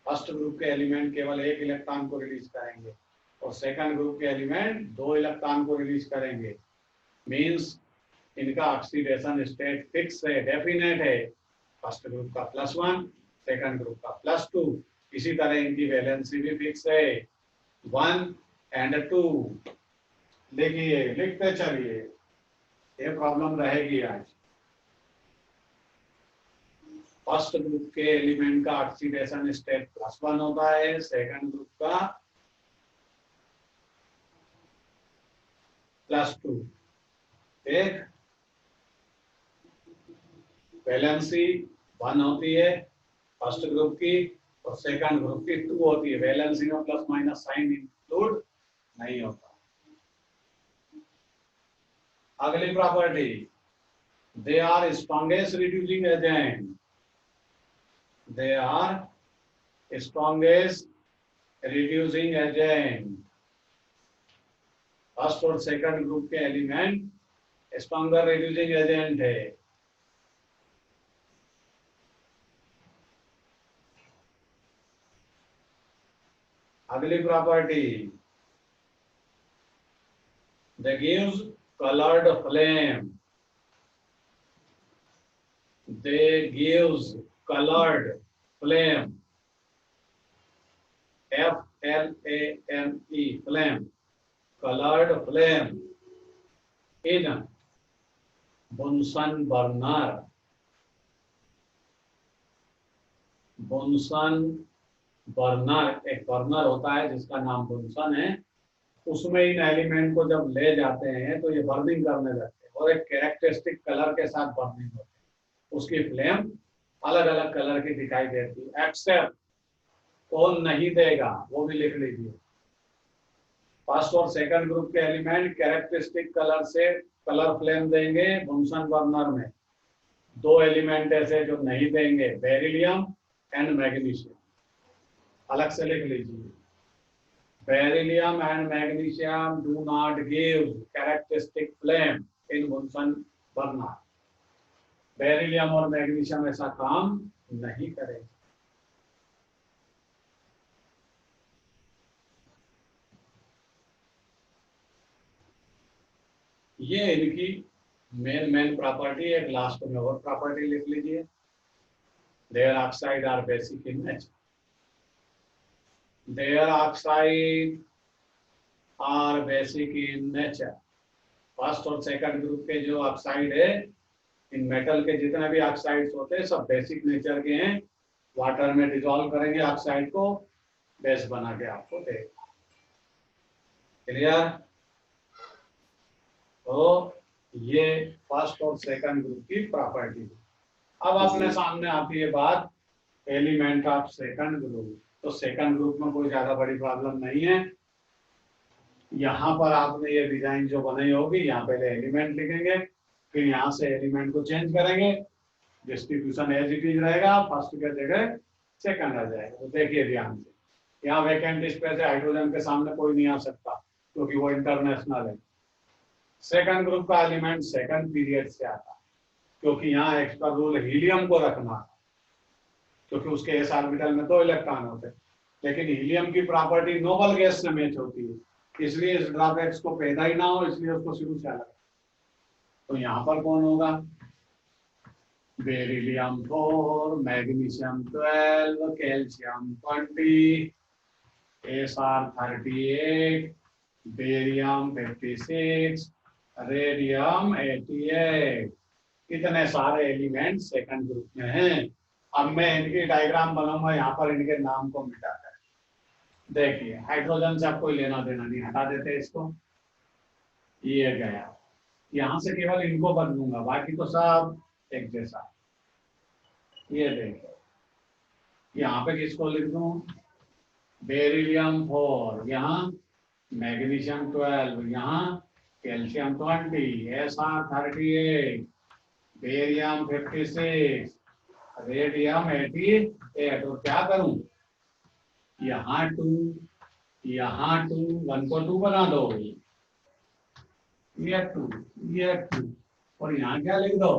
फर्स्ट ग्रुप के एलिमेंट केवल 1 इलेक्ट्रॉन को release करेंगे और सेकंड ग्रुप के एलिमेंट 2 इलेक्ट्रॉन को रिलीज करेंगे। मींस इनका ऑक्सीडेशन स्टेट फिक्स है, डेफिनेट है। फर्स्ट ग्रुप का +1, सेकंड ग्रुप का +2। इसी तरह इनकी वैलेंसी भी फिक्स है, 1 and 2। देखिए, लिखते चलिए, ये प्रॉब्लम रहेगी आज। फर्स्ट ग्रुप के एलिमेंट का ऑक्सीडेशन स्टेट +1 होता है, सेकंड ग्रुप का +2। एक वैलेंसी 1 होती है फर्स्ट ग्रुप की और सेकंड ग्रुप की 2 होती है। वैलेंसी में प्लस माइनस साइन इंक्लूड नहीं होता। अगली property, they are strongest reducing agent. They are strongest reducing agent. First और सेकंड ग्रुप के एलिमेंट स्ट्रॉन्गर रिड्यूसिंग एजेंट है। अगली property, they gives colored flame. They gives colored flame. FLAME, flame. Colored flame in Bunsen burner. Bunsen burner, एक burner होता है जिसका नाम बुनसन है, उसमें इन एलिमेंट को जब ले जाते हैं तो ये बर्निंग करने लगते हैं और एक कैरेक्टरिस्टिक कलर के साथ बर्निंग होती है। उसकी फ्लेम अलग अलग कलर की दिखाई देती है। एक्सेप्ट कौन नहीं देगा वो भी लिख लीजिए। फर्स्ट और सेकंड ग्रुप के एलिमेंट कैरेक्टरिस्टिक कलर से कलर फ्लेम देंगे बुनसन बर्नर में। दो एलिमेंट ऐसे जो नहीं देंगे, बेरिलियम एंड मैग्नीशियम, अलग से लिख लीजिए। Beryllium and magnesium do not give characteristic flame in Bunsen burner. Beryllium और मैग्नीशियम ऐसा काम नहीं करेगा। ये इनकी मेन प्रॉपर्टी। एक लास्ट में और प्रॉपर्टी लिख लीजिए। Their oxide are basic in nature. Their oxide are basic in nature. First और सेकंड ग्रुप के जो ऑक्साइड है, इन मेटल के जितने भी ऑक्साइड्स होते हैं सब बेसिक नेचर के हैं। वाटर में डिसॉल्व करेंगे ऑक्साइड को, बेस बना के आपको देगा। क्लियर? तो ये फर्स्ट और सेकंड ग्रुप की प्रॉपर्टी है। अब अपने सामने आती है बात एलिमेंट ऑफ सेकंड ग्रुप। तो सेकंड ग्रुप में कोई ज्यादा बड़ी प्रॉब्लम नहीं है। यहाँ पर आपने ये डिजाइन जो बनाई होगी, यहाँ पहले एलिमेंट लिखेंगे, फिर यहाँ से एलिमेंट को चेंज करेंगे, डिस्ट्रीब्यूशन एज इट इज रहेगा, फर्स्ट के जगह सेकंड आ जाएगा। तो देखिए ध्यान से, यहाँ वैकेंट स्पेस है, हाइड्रोजन के सामने कोई नहीं आ सकता क्योंकि वो इंटरनेशनल है। सेकंड ग्रुप का एलिमेंट सेकंड पीरियड से आता है क्योंकि यहाँ एक्स्ट्रा रूल हीलियम को रखना, क्योंकि उसके एस ऑर्बिटल में 2 इलेक्ट्रॉन होते हैं, लेकिन हीलियम की प्रॉपर्टी नोबल गैस से मैच होती है, इसलिए इस ड्रॉबैक्स को पैदा ही ना हो, इसलिए उसको शुरू से अलग। तो यहाँ पर कौन होगा? Beryllium 4, magnesium 12, calcium 20, SR 38, barium 56, radium 88। इतने सारे एलिमेंट सेकंड ग्रुप में हैं। अब मैं इनकी डायग्राम बनाऊंगा, यहाँ पर इनके नाम को मिटाकर। देखिए हाइड्रोजन से अब कोई लेना देना नहीं, हटा देते हैं इसको। ये गया, यहाँ से केवल इनको बदलूंगा, बाकी तो सब एक जैसा। ये देखो, यहाँ पे किसको लिख दूं? बेरिलियम 4, यहाँ मैग्नीशियम 12, यहाँ कैल्शियम 20, एसआर 38, बेरियम 56, रेडियम 88। और क्या करूं? यहाँ 2, यहाँ 2, 1 को 2 बना दो, ये 2, ये 2, और यहाँ क्या लिख दो?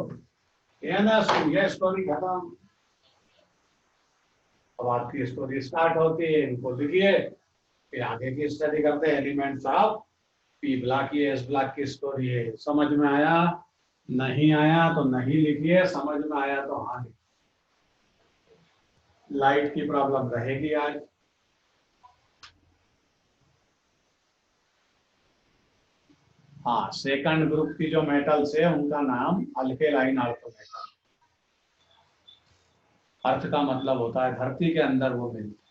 ये स्टोरी खत्म। अब आपकी स्टोरी स्टार्ट होती है, इनको लिखिए, फिर आगे की स्टडी करते हैं। एलिमेंट्स ऑफ पी ब्लॉक की, एस ब्लॉक की स्टोरी है। समझ में आया? नहीं आया तो नहीं लिखिए, समझ में आया तो हाँ लिखिए। लाइट की प्रॉब्लम रहेगी आज। हाँ, सेकंड ग्रुप की जो मेटल्स है उनका नाम अल्केलाइन अर्थ मेटल। अर्थ का मतलब होता है धरती के अंदर वो मिलते।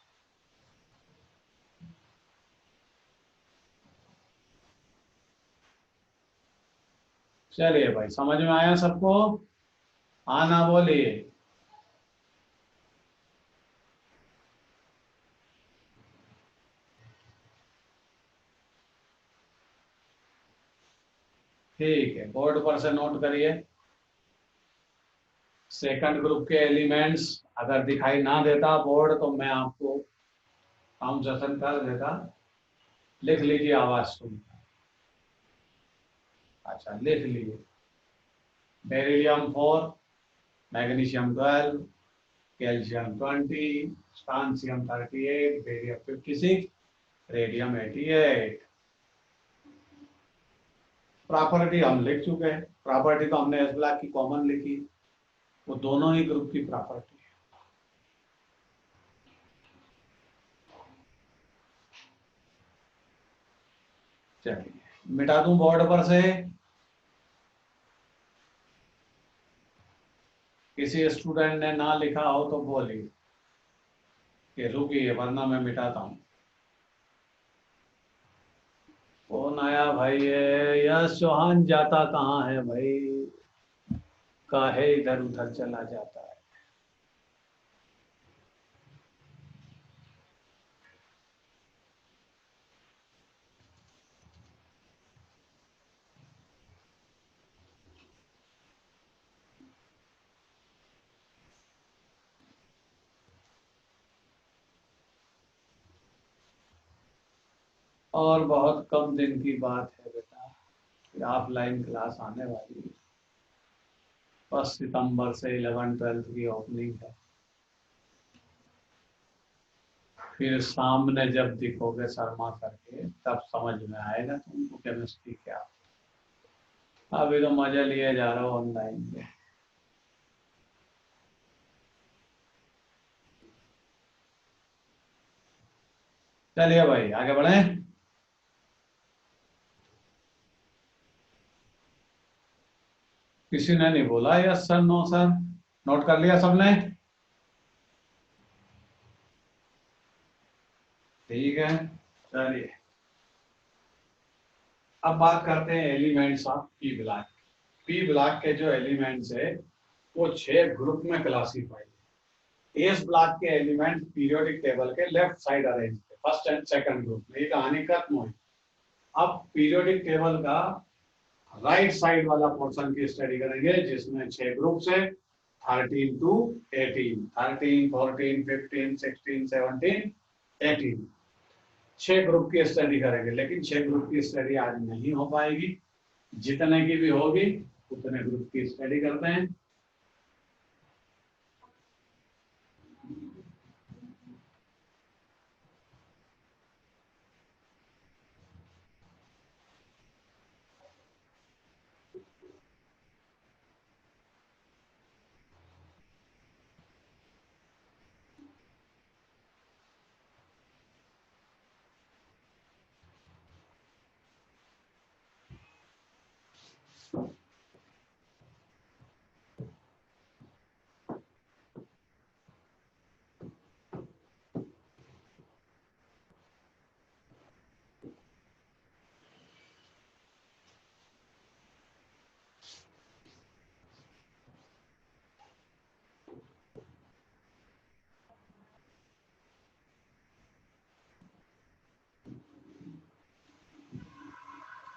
चलिए भाई, समझ में आया सबको? हाँ ना बोलिए। ठीक है, बोर्ड पर से नोट करिए। सेकंड ग्रुप के एलिमेंट्स अगर दिखाई ना देता बोर्ड तो मैं आपको काउंटेशन कर देता। लिख लीजिए आवाज सुन। अच्छा, लिख लीजिए। Beryllium 4, magnesium 12, calcium 20, strontium 38, barium 56, radium 88। Property हम लिख चुके हैं। प्रॉपर्टी तो हमने एस ब्लॉक की कॉमन लिखी, वो दोनों ही ग्रुप की प्रॉपर्टी है। चलिए मिटा दूं बोर्ड पर से। किसी स्टूडेंट ने ना लिखा हो तो बोलिए। कि रुकिए वरना मैं मिटाता हूँ। कौन आया भाई? ये यश चौहान जाता कहाँ है भाई? काहे इधर उधर चला जाता है? और बहुत कम दिन की बात है बेटा कि ऑफलाइन क्लास आने वाली है। 1 सितंबर से 11वीं 12वीं की ओपनिंग है। फिर सामने जब दिखोगे शर्मा करके तब समझ में आएगा तुमको केमिस्ट्री क्या। अभी तो मजा लिए जा रहा हो ऑनलाइन पे। चलिए भाई आगे बढ़े। किसी ने नहीं बोला yes sir no sir? Note कर लिया सबने? ठीक है, चलिए अब बात करते हैं elements of P block. P block के जो एलिमेंट्स है वो 6 ग्रुप में क्लासीफाइड है। एस ब्लॉक के एलिमेंट पीरियोडिक टेबल के लेफ्ट साइड अरेंज थे, फर्स्ट एंड सेकंड ग्रुप में। ये कहानी खत्म हुई। अब पीरियोडिक टेबल का राइट साइड वाला पोर्शन की स्टडी करेंगे जिसमें 6 ग्रुप्स है, 13 to 18, 13, 14, 15, 16, 17, 18। 6 ग्रुप की स्टडी करेंगे, लेकिन 6 ग्रुप की स्टडी आज नहीं हो पाएगी। जितने की भी होगी उतने ग्रुप की स्टडी करते हैं।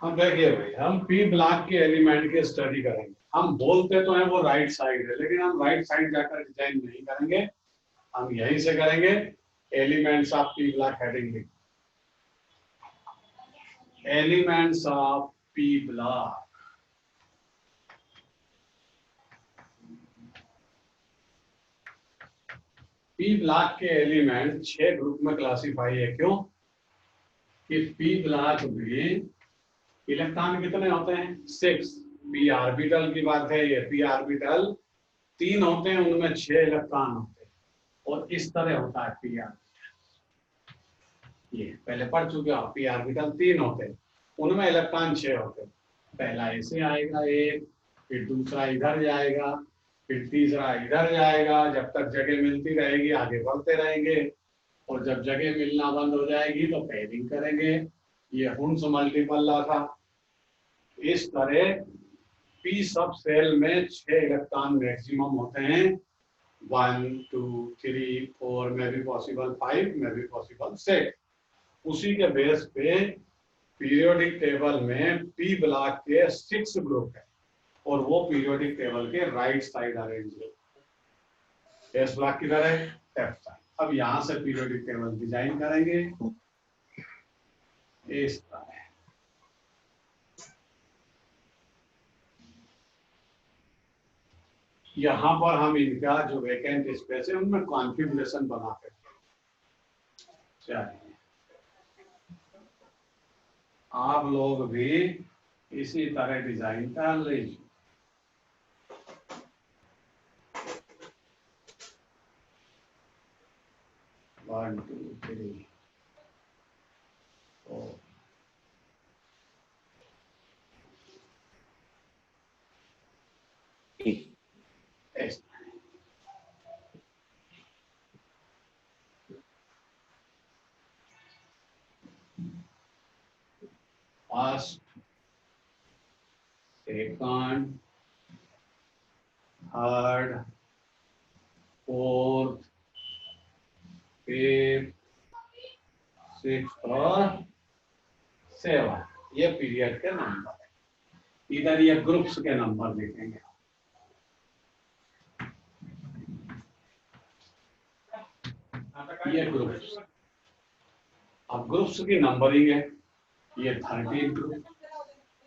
हम देखिए भाई, हम पी ब्लॉक के एलिमेंट की स्टडी करेंगे। हम बोलते तो हैं वो राइट साइड है, लेकिन हम राइट साइड जाकर डिजाइन नहीं करेंगे, हम यहीं से करेंगे। Elements of P block heading, elements of P block. P block के एलिमेंट 6 ग्रुप में क्लासीफाई है। क्यों? कि पी ब्लॉक में इलेक्ट्रॉन कितने होते हैं? 6। पी ऑर्बिटल की बात है ये। पी ऑर्बिटल 3 होते हैं, उनमें 6 इलेक्ट्रॉन होते हैं। और इस तरह होता है पी ऑर्बिटल। ये पहले पढ़ चुके हो, पी ऑर्बिटल 3 होते हैं, उनमें इलेक्ट्रॉन 6 होते हैं। पहला ऐसे आएगा एक, फिर दूसरा इधर जाएगा, फिर तीसरा इधर जाएगा। जब तक जगह मिलती रहेगी आगे बढ़ते रहेंगे, और जब जगह मिलना बंद हो जाएगी तो पेयरिंग करेंगे। ये हुंस मल्टीपल लॉ था। इस तरह पी सब सेल में 6 इलेक्ट्रॉन मैक्सिमम होते हैं। 1, 2, 3, 4 में भी पॉसिबल, 5 में भी पॉसिबल, 6। उसी के बेस पे पीरियोडिक टेबल में पी ब्लॉक के 6 ग्रुप है, और वो पीरियोडिक टेबल के राइट साइड अरेंज है। एस ब्लॉक किधर है? Left side. अब यहां से पीरियोडिक टेबल डिजाइन करेंगे इस तरह। यहाँ पर हम इनका जो वैकेंट स्पेस है उनमें कॉन्फ़िगरेशन बनाते हैं। चलिए आप लोग भी इसी तरह डिजाइन कर लीजिए। 1, 2, 3, 4। First, second, third, fourth, fifth, sixth और सेवन, ये पीरियड के नंबर है। इधर ये ग्रुप्स के नंबर लिखेंगे। ये ग्रुप्स, अब ग्रुप्स की नंबरिंग है। ये 13 ग्रुप,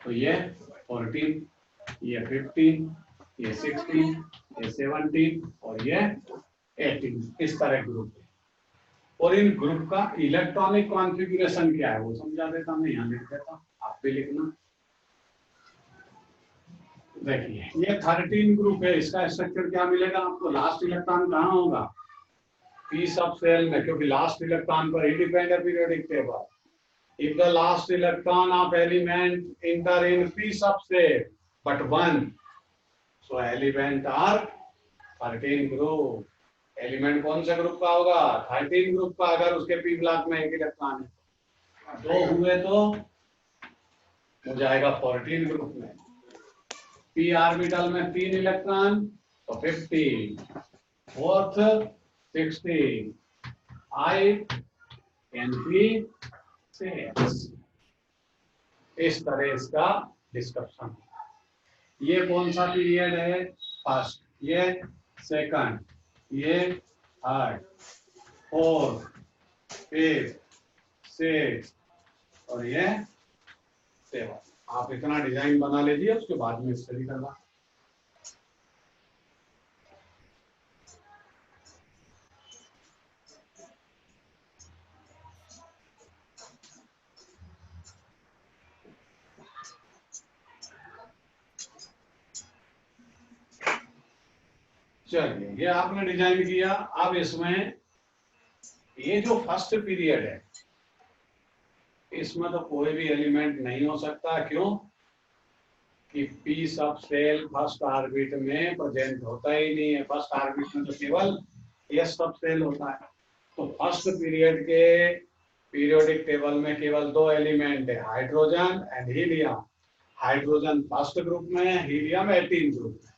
तो ये 14, ये 15, ये 16, ये 17 और ये 18, इस तरह ग्रुप है। और इन ग्रुप का इलेक्ट्रॉनिक कॉन्फ़िगरेशन क्या है वो समझा देता, मैं यहाँ लिख देता, आप भी लिखना। देखिए ये 13 ग्रुप है, इसका स्ट्रक्चर क्या मिलेगा आपको? लास्ट इलेक्ट्रॉन कहाँ होगा? पी सब सेल में, क्योंकि लास्ट इलेक्ट्रॉन पर ही डिपेंड है periodic table. If the last electron of element enter in p subset but one, so element are 13 group. Element कौन से ग्रुप का होगा? 13 ग्रुप का। अगर उसके पी ब्लॉक में एक इलेक्ट्रॉन है, दो हुए तो हो जाएगा 14 ग्रुप में। पी ऑर्बिटल में 3 इलेक्ट्रॉन तो 15, फोर्थ 16, आई एन पी 6। इस तरह इसका डिस्क्रिप्शन। ये कौन सा पीरियड है? फर्स्ट, ये सेकंड, ये थर्ड, फोर्थ, फिफ्थ, सिक्स्थ और ये सेवन। आप इतना डिजाइन बना लीजिए, उसके बाद में स्टडी करना। चलिए ये आपने डिजाइन किया। अब इसमें ये जो फर्स्ट पीरियड है, इसमें तो कोई भी एलिमेंट नहीं हो सकता। क्यों? कि पी सब सेल फर्स्ट ऑर्बिट में प्रेजेंट होता ही नहीं है। फर्स्ट ऑर्बिट में तो केवल एस सब सेल होता है। तो फर्स्ट पीरियड के पीरियोडिक टेबल में केवल दो एलिमेंट है, hydrogen and helium. Hydrogen first group में है, हीलियम 18 ग्रुप में।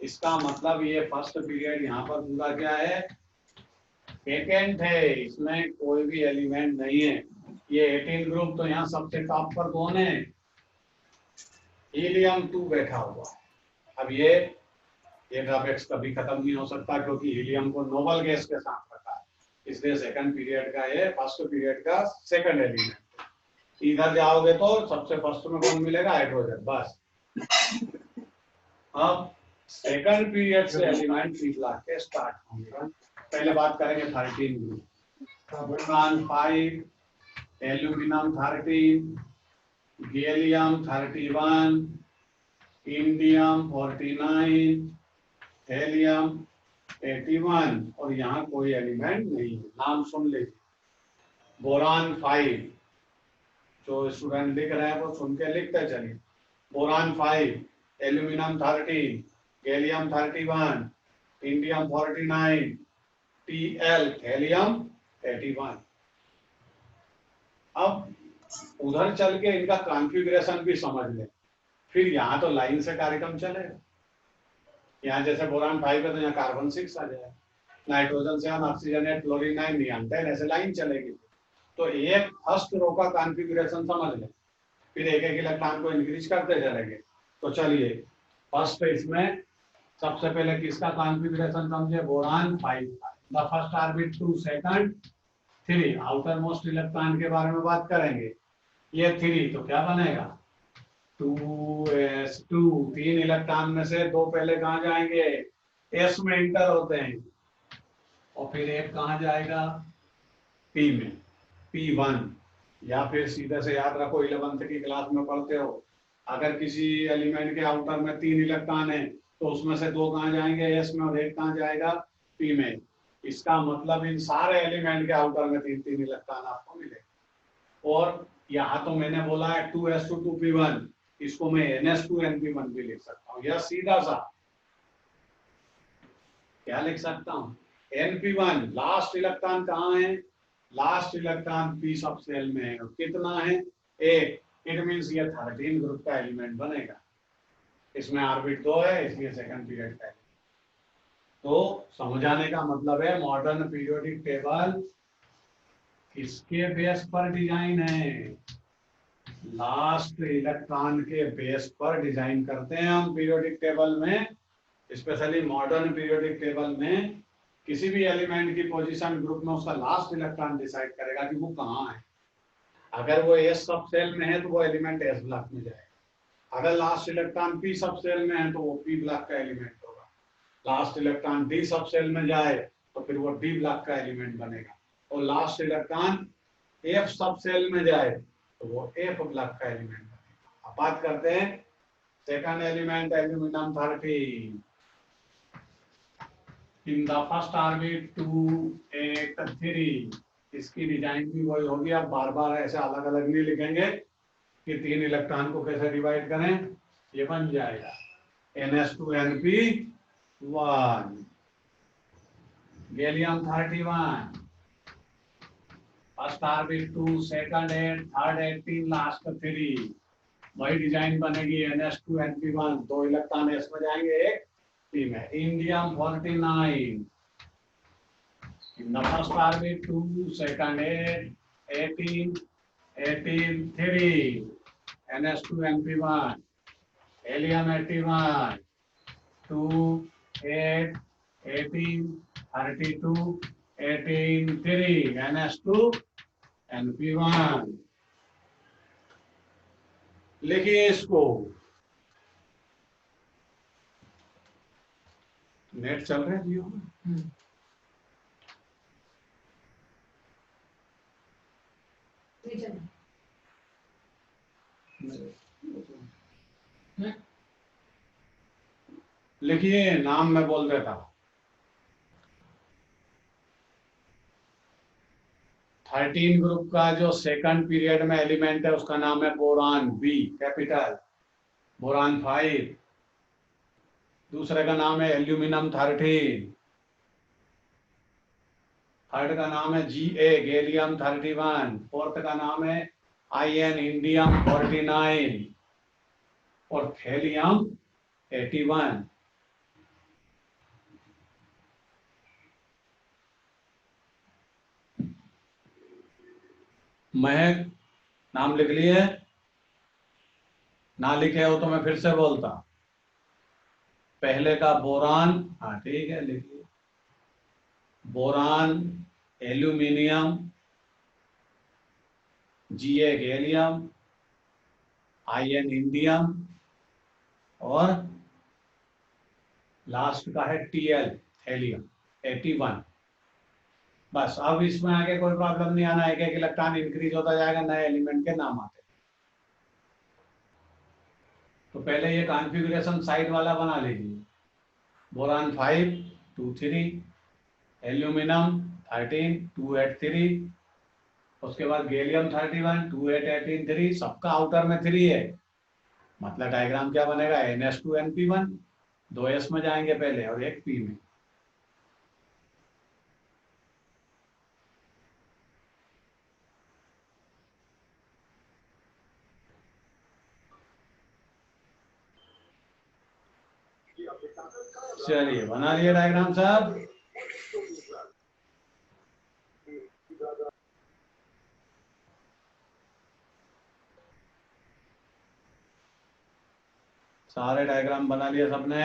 इसका मतलब ये फर्स्ट पीरियड यहाँ पर पूरा क्या है? वेकेंट है, इसमें कोई भी एलिमेंट नहीं है। ये 18 ग्रुप, तो यहाँ सबसे टॉप पर कौन है? हीलियम 2 बैठा हुआ। अब ये ड्रॉबैक्स कभी खत्म नहीं हो सकता, क्योंकि हीलियम को नोबल गैस के साथ रखा है, इसलिए सेकंड पीरियड का ये फर्स्ट पीरियड का सेकंड एलिमेंट। इधर जाओगे तो सबसे फर्स्ट में कौन मिलेगा? हाइड्रोजन, बस। अब सेकंड पीरियड से एलिमेंट पिघला के स्टार्ट होंगे। पहले बात करेंगे 13 group. Boron 5, aluminium 13, gallium 31, indium 49, helium 81 और यहाँ कोई एलिमेंट नहीं है। नाम सुन लीजिए। बोरान 5, जो स्टूडेंट लिख रहे हैं वो सुन के लिखते चलिए। Boron 5, aluminium 13, gallium 31, indium 49, TL helium 81। अब उधर चल के इनका कॉन्फ़िगरेशन भी समझ लें, फिर यहाँ तो लाइन से कार्यक्रम चलेगा। यहाँ जैसे बोरान 5 है तो यहाँ कार्बन 6 आ जाएगा, नाइट्रोजन 7, ऑक्सीजन 8, क्लोरीन 9, नियॉन 10, ऐसे लाइन चलेगी। तो एक फर्स्ट रो का कॉन्फ़िगरेशन समझ लें, फिर एक एक इलेक्ट्रॉन को इंक्रीज करते चलेंगे। तो चलिए फर्स्ट इसमें सबसे पहले किसका कॉन्फ़िगरेशन समझे? Boron 5, the first orbit 2, second 3, outer most electron के बारे में बात करेंगे। ये 3 तो क्या बनेगा? 2s2। 3 इलेक्ट्रॉन में से 2 पहले कहाँ जाएंगे? s में इंटर होते हैं, और फिर एक कहाँ जाएगा? p में, p1। या फिर सीधे से याद रखो, 11th की क्लास में पढ़ते हो, अगर किसी एलिमेंट के आउटर में 3 इलेक्ट्रॉन है तो उसमें से 2 कहाँ जाएंगे? s में, और एक कहाँ जाएगा? p में। इसका मतलब इन सारे एलिमेंट के आउटर में 3-3 इलेक्ट्रॉन आपको मिलेंगे। और यहाँ तो मैंने बोला है 2s2 2p1, इसको मैं ns2 np1 भी लिख सकता हूँ, या सीधा सा क्या लिख सकता हूँ? np1। लास्ट इलेक्ट्रॉन कहाँ है? लास्ट इलेक्ट्रॉन p सब सेल में है, और कितना है? 1। इट मीन्स ये 13 ग्रुप का एलिमेंट बनेगा। इसमें ऑर्बिट 2 है, इसलिए सेकंड पीरियड का। तो समझाने का मतलब है मॉडर्न पीरियोडिक टेबल किसके बेस पर डिजाइन है? लास्ट इलेक्ट्रॉन के बेस पर डिजाइन करते हैं हम पीरियोडिक टेबल में। स्पेशली मॉडर्न पीरियोडिक टेबल में किसी भी एलिमेंट की पोजीशन ग्रुप में उसका लास्ट इलेक्ट्रॉन डिसाइड करेगा कि वो कहाँ है। अगर वो एस सब सेल में है तो वो एलिमेंट एस ब्लॉक में जाएगा। अगर लास्ट इलेक्ट्रॉन पी सब सेल में है तो वो पी ब्लॉक का एलिमेंट होगा। लास्ट इलेक्ट्रॉन डी सब सेल में जाए तो फिर वो डी ब्लॉक का एलिमेंट बनेगा। और लास्ट इलेक्ट्रॉन एफ सब सेल में जाए तो वो एफ ब्लॉक का एलिमेंट बनेगा। अब बात करते हैं second element aluminium 13। In the first orbit 2 8 3। इसकी डिजाइन भी वही होगी। अब बार बार ऐसे अलग अलग नहीं लिखेंगे कि 3 इलेक्ट्रॉन को कैसे डिवाइड करें। ये बन जाएगा NS2Np1 gallium 31 first orbit 2 second 8 third 18 last 3। वही डिजाइन बनेगी NS2Np1 दो इलेक्ट्रॉन एस में जाएंगे एक पी में। Indium 49 in the first orbit 2 second 8 18 18 3 NS2Np1 helium 81 2 8 18 32 18 3 NS2Np1। लिखिए इसको। नेट चल रहा है जियो में? लिखिए, नाम मैं बोल देता। 13 ग्रुप का जो सेकंड पीरियड में एलिमेंट है उसका नाम है बोरान बी कैपिटल। बोरान 5। दूसरे का नाम है एल्यूमिनियम 13। थर्ड का नाम है GA गैलियम 31। फोर्थ का नाम है IN इंडियम 49 और थैलियम 81। महक नाम लिख लिए? ना लिखे हो तो मैं फिर से बोलता। पहले का बोरान, हाँ ठीक है लिखिए। Boron aluminium GA gallium IN indium और लास्ट का है TL थैलियम 81। बस अब इसमें आगे कोई प्रॉब्लम नहीं आना। एक एक इलेक्ट्रॉन इंक्रीज होता जाएगा, नए एलिमेंट के नाम आते। तो पहले ये कॉन्फ़िगरेशन साइड वाला बना लीजिए। बोरान 5 2 3 एल्यूमिनियम 13 2 8 3 उसके बाद गैलियम 31 2 8 18 3 सबका आउटर में 3 है। मतलब डायग्राम क्या बनेगा NS2Np1 दो एस में जाएंगे पहले और एक पी में। चलिए बना लिए डायग्राम साहब। सारे डायग्राम बना लिए सबने?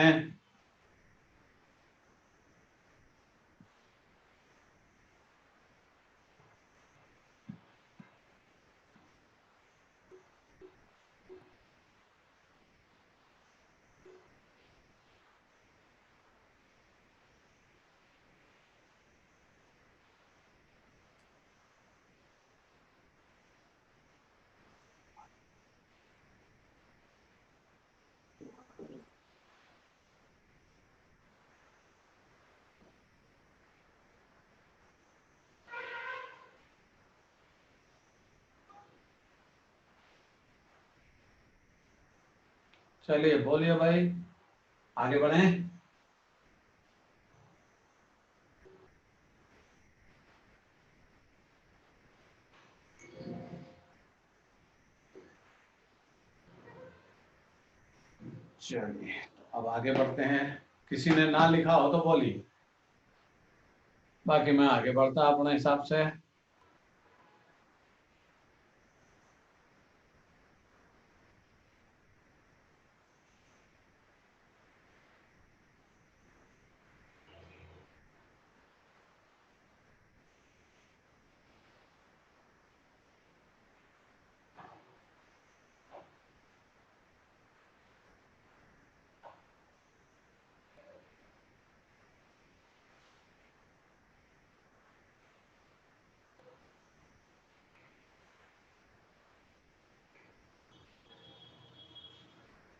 चलिए बोलिए भाई, आगे बढ़े। चलिए अब आगे बढ़ते हैं। किसी ने ना लिखा हो तो बोलिए, बाकी मैं आगे बढ़ता अपने हिसाब से।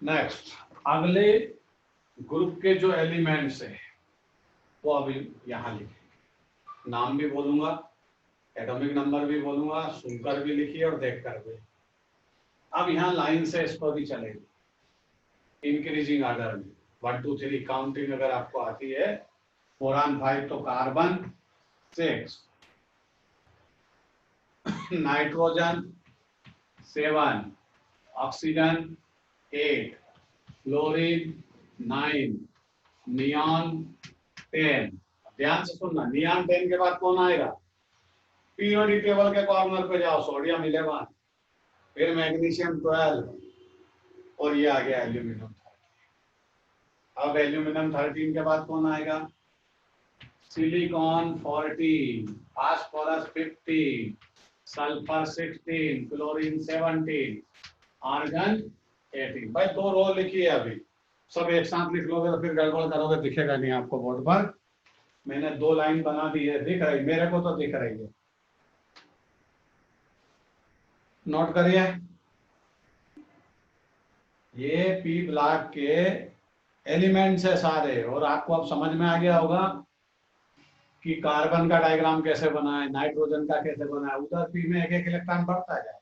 नेक्स्ट, अगले ग्रुप के जो एलिमेंट्स है वो अभी यहाँ लिखे। नाम भी बोलूंगा, एटॉमिक नंबर भी बोलूंगा, सुनकर भी लिखिए और देखकर भी। अब यहाँ लाइन से स्टोरी चलेगी इंक्रीजिंग ऑर्डर में, 1 2 3 काउंटिंग अगर आपको आती है। 4 and 5 तो carbon 6, nitrogen 7, oxygen 8, fluorine 9, neon 10। ध्यान से सुनना, नियॉन 10 के बाद कौन आएगा? पीरियोडिक टेबल के कॉर्नर पे जाओ, सोडियम 11, फिर मैग्नीशियम 12 और ये आ गया एल्यूमिनियम 13। अब एल्यूमिनियम 13 के बाद कौन आएगा? Silicon 14, phosphorus 15, sulphur 16, chlorine 17, argon 18। भाई 2 रो लिखी है, अभी सब एक साथ लिख लोगे तो फिर गड़बड़ करोगे, दिखेगा नहीं आपको बोर्ड पर। मैंने 2 लाइन बना दी है, दिख रही मेरे को तो दिख रही है, नोट करिए। ये पी ब्लॉक के एलिमेंट्स है सारे, और आपको अब समझ में आ गया होगा कि कार्बन का डायग्राम कैसे बना है, नाइट्रोजन का कैसे बना है। उधर पी में एक एक इलेक्ट्रॉन बढ़ता जाए।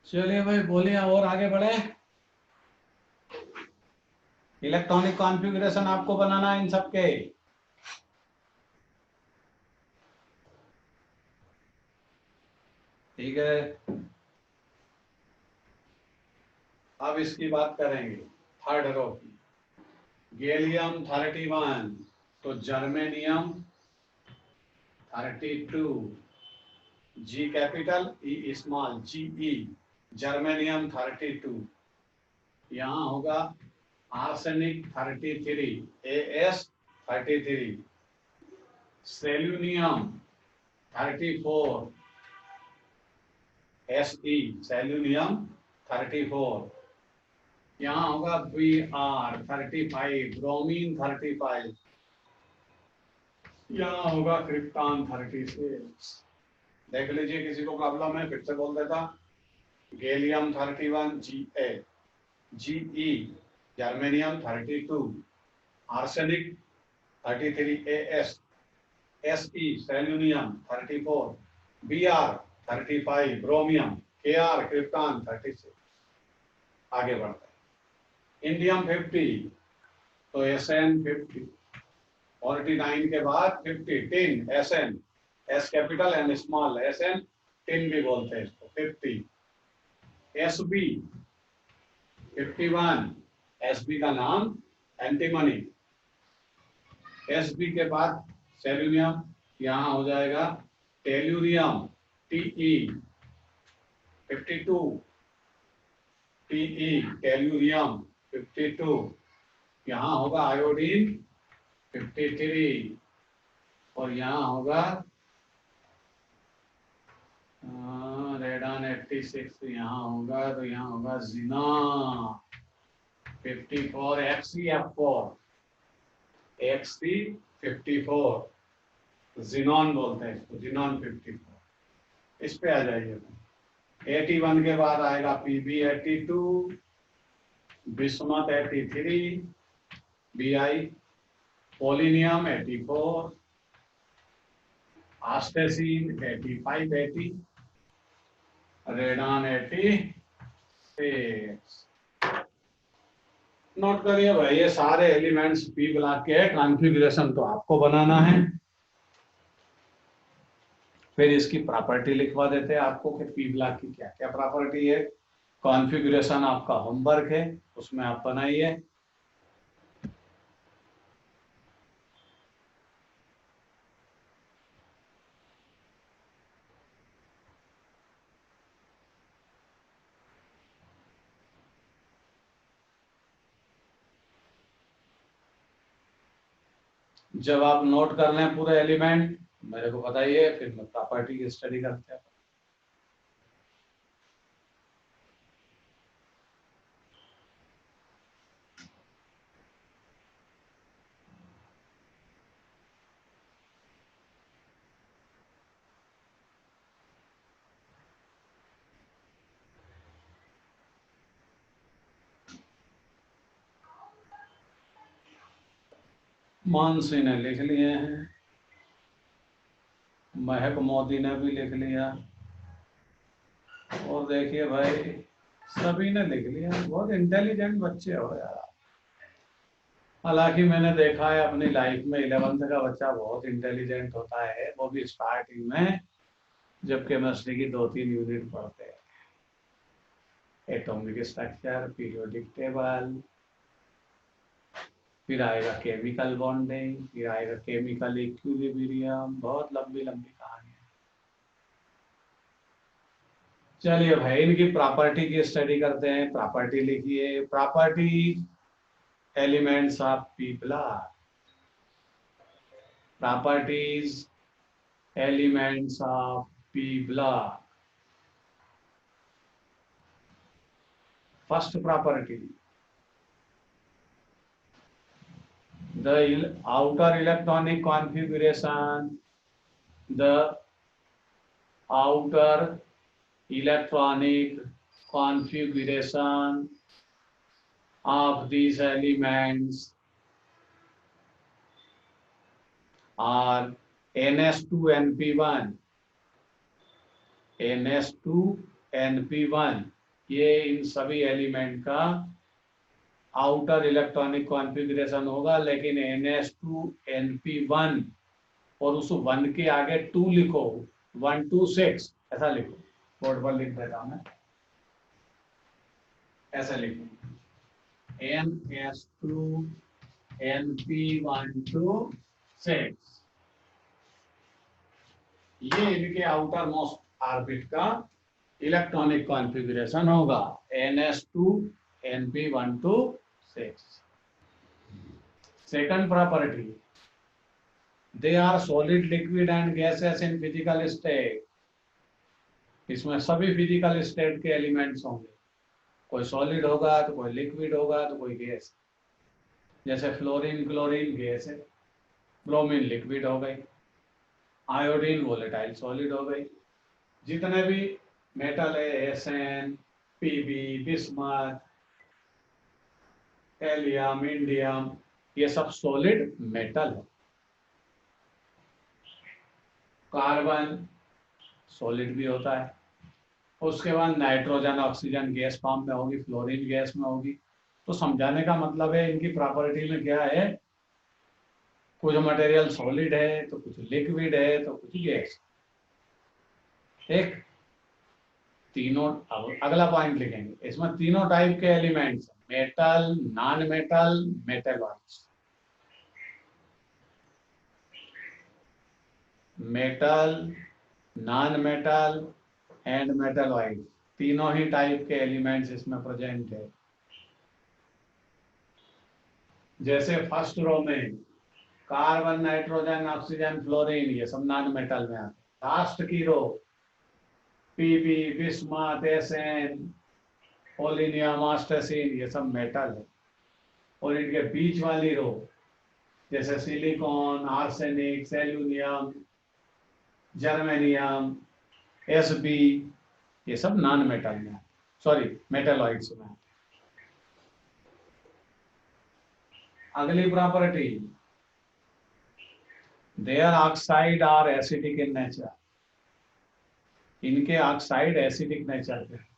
चलिए भाई बोलिए, और आगे बढ़े। इलेक्ट्रॉनिक कॉन्फ़िगरेशन आपको बनाना है इन सबके। ठीक है, अब इसकी बात करेंगे थर्ड रो की। गैलियम 31, तो germanium 32, G capital E small, जी ई, जर्मेनियम 32। यहाँ होगा आर्सेनिक 33, AS 33, सेल्यूनियम 34, SE, सेल्यूनियम 34। यहाँ होगा Br 35, ब्रोमीन 35। यहाँ होगा क्रिप्टॉन 36। देख लीजिए, किसी को प्रॉब्लम है फिर से बोल देता। Gallium 31 Ga, Ge germanium 32, arsenic 33 AS, Se सेल्यूनियम 34, Br 35 ब्रोमियम, Kr krypton 36। आगे बढ़ते हैं। इंडियम 50, तो Sn 50, 49 के बाद 50, tin, Sn, S capital and small, Sn tin भी बोलते हैं इसको। 50, Sb 51, Sb का नाम एंटीमनी। Sb के बाद सेल्यूनियम, यहाँ हो जाएगा टेल्यूरियम, Te 52, Te टेल्यूरियम 52। यहाँ होगा आयोडीन 53, और यहाँ होगा रेडान 86 यहाँ होगा, तो यहाँ होगा जिना 54 XeF4 54 जिनॉन बोलते हैं इसको, जिनॉन 54। इस पे आ जाइए। 81 के बाद आएगा PB 82, bismuth 83, BI, polonium 84, आस्टेसिन 85 80, radon 86। Note करिए भाई, ये सारे एलिमेंट्स पी ब्लॉक के कॉन्फ़िगरेशन तो आपको बनाना है। फिर इसकी प्रॉपर्टी लिखवा देते हैं आपको कि पी ब्लॉक की क्या क्या प्रॉपर्टी है। कॉन्फ़िगरेशन आपका होमवर्क है, उसमें आप बनाइए। जब आप नोट कर लें पूरे एलिमेंट मेरे को बताइए, फिर मैं प्रॉपर्टी की स्टडी करते हैं। मानसी ने लिख लिए हैं, महक मोदी ने भी लिख लिया, और देखिए भाई सभी ने लिख लिया। बहुत इंटेलिजेंट बच्चे हो यार। हालांकि मैंने देखा है अपनी लाइफ में 11th का बच्चा बहुत इंटेलिजेंट होता है, वो भी स्टार्टिंग में, जब केमिस्ट्री की 2-3 यूनिट पढ़ते हैं। एटॉमिक स्ट्रक्चर, पीरियोडिक टेबल, फिर आएगा केमिकल बॉन्डिंग, फिर आएगा केमिकल इक्विलिब्रियम, बहुत लंबी लंबी कहानी है। चलिए भाई इनकी प्रॉपर्टी की स्टडी करते हैं। प्रॉपर्टी लिखिए, property elements of P block, properties elements of P block. First property, the outer electronic configuration, the outer electronic configuration of these elements are NS2NP1, NS2NP1, ये इन सभी एलिमेंट का आउटर इलेक्ट्रॉनिक कॉन्फ़िगरेशन होगा। लेकिन NS2NP1 और उस 1 के आगे 2 लिखो, 1 2 6 ऐसा लिखो। बोर्ड पर लिख देता हूं मैं, ऐसा लिखो NS2NP1 2 6। ये इनके आउटर मोस्ट ऑर्बिट का इलेक्ट्रॉनिक कॉन्फ़िगरेशन होगा, NS2NP1 2 6। Second property, they are solid, liquid and gases in physical state. इसमें सभी फिजिकल स्टेट के एलिमेंट्स होंगे, कोई सॉलिड होगा तो कोई लिक्विड होगा तो कोई गैस। जैसे फ्लोरीन क्लोरीन गैस है, ब्रोमीन लिक्विड हो गई, आयोडीन वोलेटाइल सॉलिड हो गई। जितने भी मेटल है, S N, P B, bismuth, helium, indium, ये सब सॉलिड मेटल है। कार्बन सॉलिड भी होता है। उसके बाद नाइट्रोजन ऑक्सीजन गैस फॉर्म में होगी, फ्लोरीन गैस में होगी। तो समझाने का मतलब है इनकी प्रॉपर्टी में क्या है, कुछ मटेरियल सॉलिड है तो कुछ लिक्विड है तो कुछ गैस। एक तीनों, अब अगला पॉइंट लिखेंगे, इसमें तीनों टाइप के elements, metal, non metal, metalloids. Metal, non metal and metalloid, तीनों ही टाइप के एलिमेंट्स इसमें प्रेजेंट है। जैसे फर्स्ट रो में कार्बन, नाइट्रोजन, ऑक्सीजन, फ्लोरीन, ये सब नॉन मेटल में आते हैं। लास्ट की रो पीबी, बिस्मथ, एसएन, पोलिनियम, आस्टसिन, ये सब मेटल है। और इनके बीच वाली रो जैसे silicon, arsenic, selenium, germanium, S B, ये सब नॉन मेटल में, सॉरी मेटेलॉइड्स में। अगली property, their oxide are acidic in nature, इनके ऑक्साइड एसिडिक नेचर के।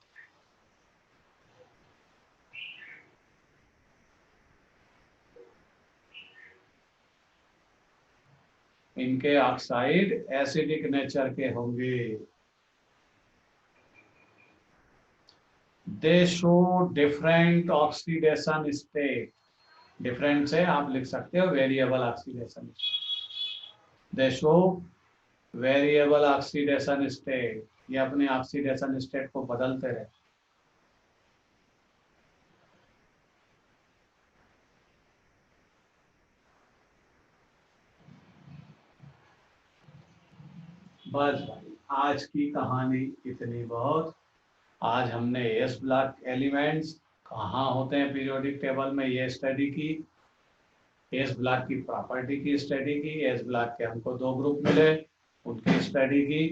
इनके ऑक्साइड एसिडिक नेचर के होंगे। They show different oxidation state, different से आप लिख सकते हो variable oxidation. They show variable oxidation state, ये अपने ऑक्सीडेशन स्टेट को बदलते रहे। बस भाई आज की कहानी इतनी बहुत। आज हमने एस ब्लॉक एलिमेंट्स कहाँ होते हैं पीरियोडिक टेबल में ये स्टडी की, एस ब्लॉक की प्रॉपर्टी की स्टडी की, एस ब्लॉक के हमको दो ग्रुप मिले उनकी स्टडी की,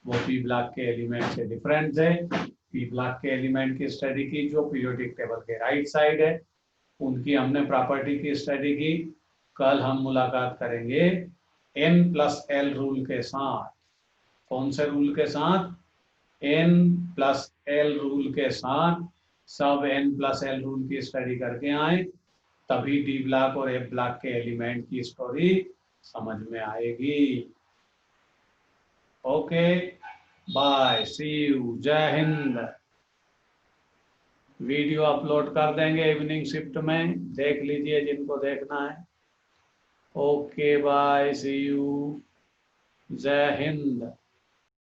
वो पी ब्लॉक के एलिमेंट से डिफरेंट है। पी ब्लॉक के एलिमेंट की स्टडी की जो पीरियोडिक टेबल के राइट साइड है, उनकी हमने प्रॉपर्टी की स्टडी की। कल हम मुलाकात करेंगे N+L रूल के साथ। कौन से रूल के साथ? N+L रूल के साथ। सब N+L रूल की स्टडी करके आए, तभी डी ब्लॉक और एफ ब्लॉक के एलिमेंट की स्टोरी समझ में आएगी। ओके बाय, सी यू, जय हिंद। वीडियो अपलोड कर देंगे इवनिंग शिफ्ट में, देख लीजिए जिनको देखना है। ओके बाय, सी यू, जय हिंद।